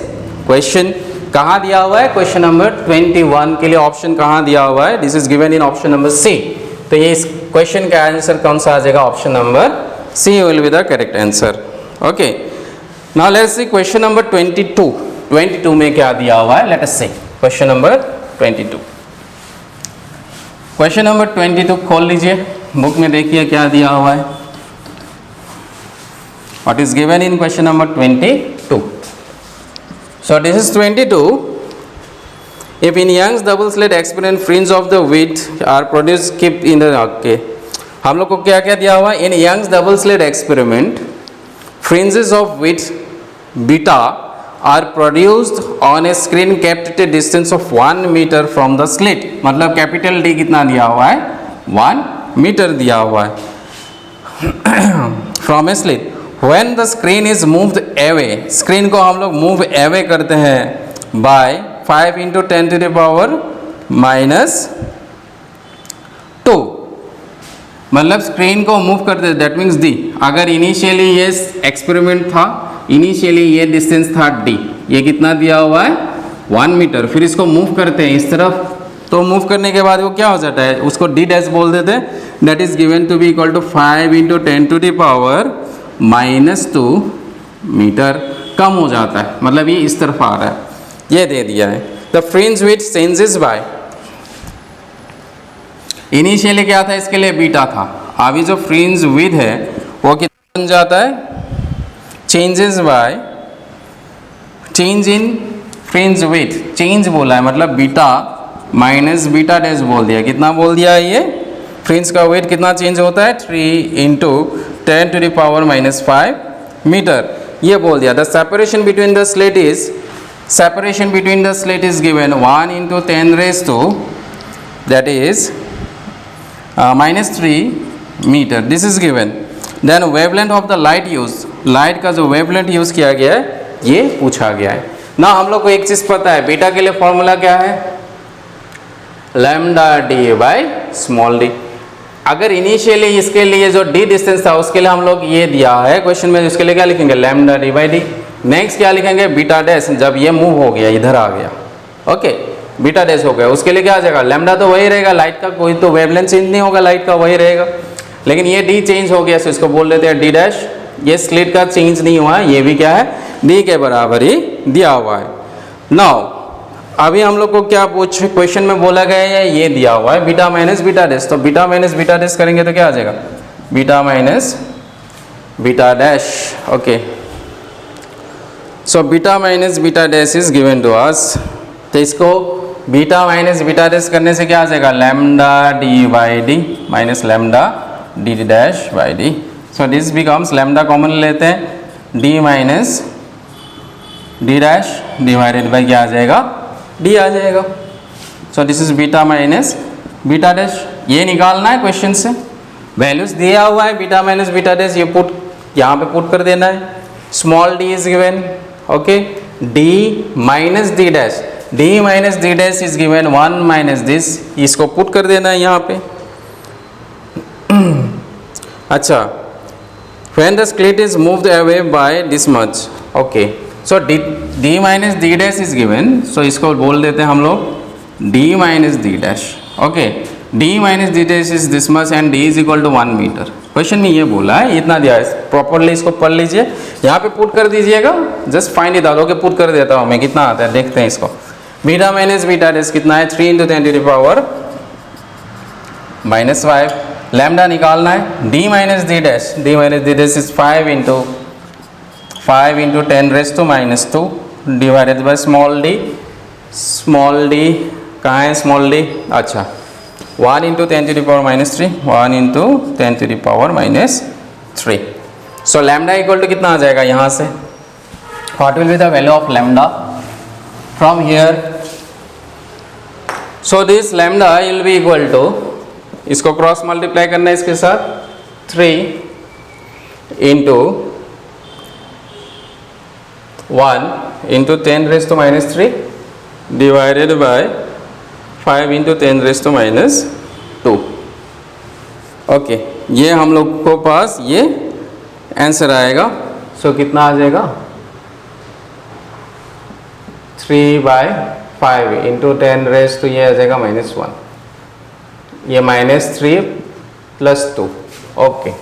question. कहाँ दिया हुआ है, क्वेश्चन नंबर 21 के लिए ऑप्शन कहाँ दिया हुआ है, this is given in option number C. तो ये इस क्वेश्चन का आंसर कौन सा आ जाएगा, option number C will be the correct answer. Okay, now let's see question number 22. 22 में क्या दिया हुआ है, let us see question number 22. Question number 22 खोल लीजिए, बुक में देखिए क्या दिया हुआ है. What is given in question number 22. So this is 22. If in Young's double slit experiment fringe of the width are produce keep in the, okay, हम लोग को क्या क्या दिया हुआ है, in Young's double slit experiment fringes of width beta are produced on a screen kept at a distance of 1 meter from the slit. मतलब capital D कितना दिया हुआ है, 1 मीटर दिया हुआ है from a slit. When the screen is moved away, screen को हम लोग move away करते हैं by 5 into 10 to the power minus 2. मतलब स्क्रीन को मूव करते हैं, दैट मीन्स D. अगर इनिशियली ये एक्सपेरिमेंट था, इनिशियली ये डिस्टेंस था D, ये कितना दिया हुआ है, 1 मीटर. फिर इसको मूव करते हैं इस तरफ, तो मूव करने के बाद वो क्या हो जाता है, उसको D डैश बोल देते हैं, that is given to be equal to 5 into 10 to the power minus 2 metre. कम हो जाता है, मतलब ये इस तरफ आ रहा है, ये दे दिया है. The fringe width changes by, initially क्या था, इसके लिए बीटा था, अभी जो फ्रिंज विड्थ है वो कितना बन जाता है, changes by change in fringe width. Change बोला है मतलब बीटा माइनस बीटा डैश बोल दिया. कितना बोल दिया है, ये फ्रिंज का वेट कितना चेंज होता है, 3 into 10 to the power minus 5 metre, ये बोल दिया. The separation between the slit is separation between the slit is given 1 into 10 raised to that is minus 3 meter. This is given. Then wavelength of the light use, light का जो wavelength use किया गया है ये पूछा गया है ना। हम लोग को एक चीज पता है, बीटा के लिए फॉर्मूला क्या है, lambda D by small D. अगर इनिशियली इसके लिए जो डी डिस्टेंस था उसके लिए हम लोग ये दिया है क्वेश्चन में, उसके लिए क्या लिखेंगे, lambda D by D. Next क्या लिखेंगे, बीटा डैश, जब ये मूव हो गया इधर आ गया, ओके बीटा डैश हो गया, उसके लिए क्या आ जाएगा, लैम्डा तो वही रहेगा, लाइट का कोई तो वेवलेंथ चेंज नहीं होगा, लाइट का वही रहेगा, लेकिन ये डी चेंज हो गया, तो इसको बोल देते हैं डी डैश। ये स्लिट का चेंज नहीं हुआ है, ये भी क्या है, डी के बराबर ही दिया हुआ है। नाउ अभी हम लोग को क्या पूछ क्वेश्चन में बोला गया है, ये दिया हुआ है बीटा माइनस बीटा डैश, तो बीटा माइनस बीटा डैश करेंगे तो क्या आ जाएगा, beta minus beta dash, okay. So beta minus beta dash is given to us, तो इसको बीटा माइनस बीटा डैश करने से क्या आ जाएगा, lambda D by D minus lambda D dash by D. So this becomes, lambda common लेते हैं, D minus D dash divided by क्या आ जाएगा, डी आ जाएगा। So this is beta minus beta dash, ये निकालना है क्वेश्चन से, वैल्यूज दिया हुआ है बीटा माइनस बीटा डैश, ये पुट यहाँ पे पुट कर देना है। Small D is given, okay, D minus D dash, D minus D dash is given 1 minus this, इसको पुट कर देना है यहाँ पे। अच्छा, when the slit is moved away by this much, okay, so d minus d dash is given, so इसको बोल देते हैं हम लोग d minus d dash, okay, d minus d dash is this much and d is equal to 1 meter। Question में ये बोला है, इतना दिया है, प्रॉपरली इसको पढ़ लीजिए, यहाँ पे पुट कर दीजिएगा, just find it out, okay put कर देता हूँ मैं, कितना आता है देखते हैं इसको। बीटा माइनस बीटा डैश कितना है, 3 into 10 to the power minus 5, lambda निकालना है, D minus D dash, D minus D dash is 5 into 10 raised to minus 2 divided by small D, small D कहाँ है स्मॉल डी, अच्छा 1 into 10 to the power minus 3, 1 into 10 to the power minus 3। So lambda equal to कितना आ जाएगा यहाँ से, what will be the value of lambda from here, so this lambda will be equal to, इसको cross multiply करना है इसके साथ, 3 into 1 into 10 raised to minus 3 divided by 5 into 10 raised to minus 2, okay, ये हम लोग को पास ये आंसर आएगा। सो कितना आ जाएगा, 3/5 into 10 raised to ये आ जाएगा -1, ये -3 + 2, okay,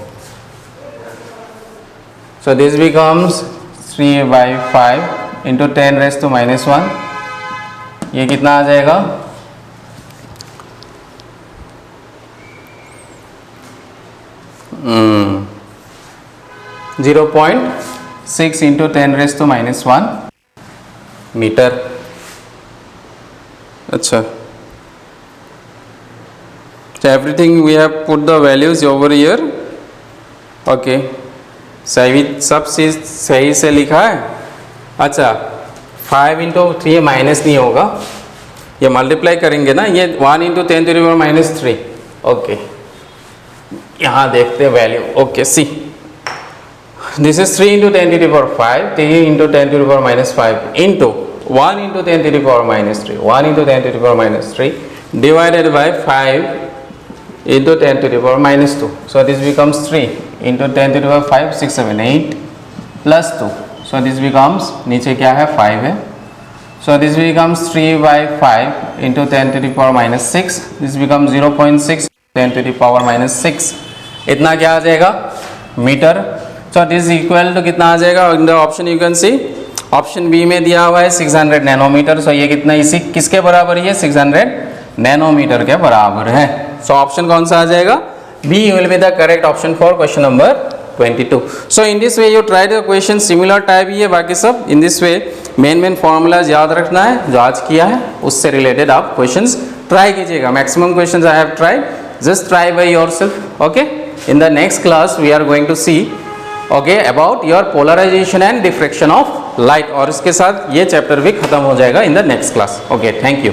so this becomes 3/5 into 10 raised to -1, ये कितना आ जाएगा, 0.6 into 10 raised to -1 मीटर। अच्छा, so everything we have put the values over here, okay, सही सब चीज सही से लिखा है। अच्छा 5 into 3 माइनस नहीं होगा, ये मल्टीप्लाई करेंगे ना, ये 1 into 10 to the power -3, okay, यहाँ देखते हैं value, okay, see this is 3 into 10 to the power 5, 3 into 10 to the power -5 into 1 into 10 to the power -3, 1 into 10 to the power -3 divided by 5 into 10 to the power -2, so this becomes 3 into 10 to the power 5, 6, 7, 8 plus 2, so this becomes, नीचे क्या है 5 है, so this becomes 3/5 into 10 to the power -6, this becomes 0.6 10 to the power -6, इतना क्या आ जाएगा metre. so this equal to कितना आ जाएगा, in the option you can see option B में दिया हुआ है 600 नैनोमीटर, सो ये कितना, इसी किसके बराबर है, 600 नैनोमीटर के बराबर है। सो ऑप्शन कौन सा आ जाएगा, B will be the correct option for question number 22। So in this way you try the question, similar type ही है बाकी सब, in this way main formulas याद रखना है जो आज किया है, उससे रिलेटेड आप क्वेश्चंस ट्राई कीजिएगा। Maximum questions I have tried, just try by yourself, okay. In the next class we are going to see okay about your polarisation and diffraction of light, और इसके साथ ये चैप्टर भी खत्म हो जाएगा in the next class. Okay, thank you.